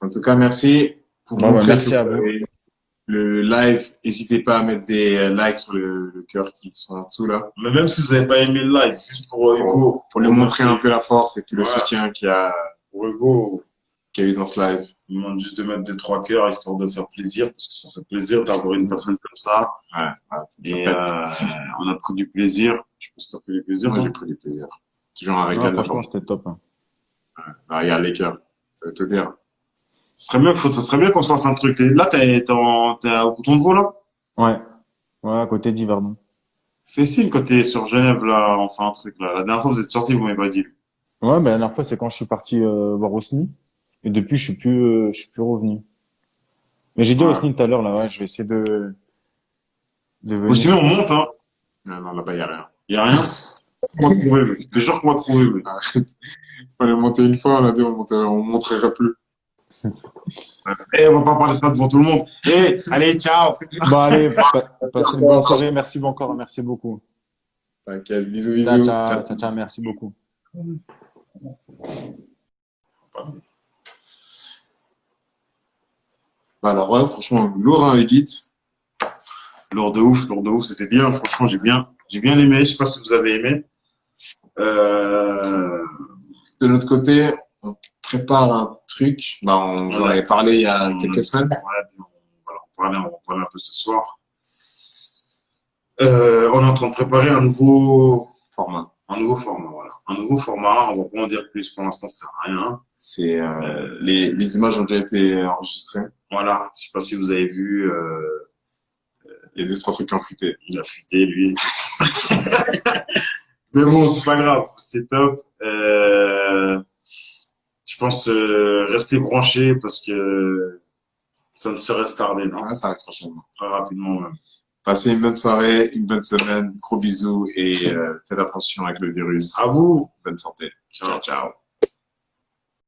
en tout cas, merci pour Bon, bah, montrer que merci à vous vous. avez le live. N'hésitez pas à mettre des likes sur le cœur qui sont en dessous là. Mais même si vous n'avez pas aimé le live, juste pour Hugo, Pour lui montrer un peu la force et puis le ouais, soutien pour Hugo, qu'il y a eu dans ce live. il demande juste de mettre des trois cœurs histoire de faire plaisir, parce que ça fait plaisir d'avoir une personne comme ça. Ouais, ouais, ça Et pète. on a pris du plaisir. Je pense que t'as pris du plaisir, Moi, toi. j'ai pris du plaisir. Toujours un Non, régal franchement, d'abord. c'était top, hein. Ah, regarde les cœurs. Je vais te dire. Ça serait bien qu'on se fasse un truc. Là, t'es au Coton de Vaud, là? Ouais. Ouais, à côté d'Yverdon. Fais signe quand t'es sur Genève, là, on fait un truc, là. La dernière fois, vous êtes sortis, vous m'avez pas dit. Ouais, ben, la dernière fois, c'est quand je suis parti voir Osni. Et depuis, je suis plus revenu. Mais j'ai dit à Ouais. Osni tout à l'heure, là, ouais, je vais essayer de Ou venir. sinon, on monte, hein. Non, non, là-bas, il n'y a rien. Il n'y a rien. On va trouver, mec. Je te jure qu'on va trouver, mec. Arrête. On est monté une fois, on a dit on montrerait plus. Eh, on va pas parler ça devant tout le monde. Eh, allez, ciao. Bon, allez, passez une bonne soirée. Merci encore, merci beaucoup. T'inquiète, bisous, Ciao, bisous. Ciao. ciao, ciao, ciao, merci beaucoup. Bah, alors, ouais, franchement, lourd, hein, Egit. Lourd de ouf, c'était bien. Franchement, j'ai bien aimé. Je sais pas si vous avez aimé. Euh, De notre côté, on prépare un truc. Bah, on vous en avait parlé il y a quelques semaines. on va en parler un peu ce soir. On est en train de préparer Format. un nouveau format, voilà. Un nouveau format. On va pas en dire plus pour l'instant, ça sert à rien. C'est, les images ont déjà été enregistrées. Voilà. Je sais pas si vous avez vu, Il y a deux, trois trucs qui ont fuité. il a fuité, lui. Mais bon, c'est pas grave. C'est top. Je pense, rester branché parce que ça ne serait tardé, non? Ouais, ça arrive prochainement. Très rapidement, même. Passez une bonne soirée, une bonne semaine. Gros bisous et faites attention avec le virus. À vous. Bonne santé. Ciao. Ciao, ciao.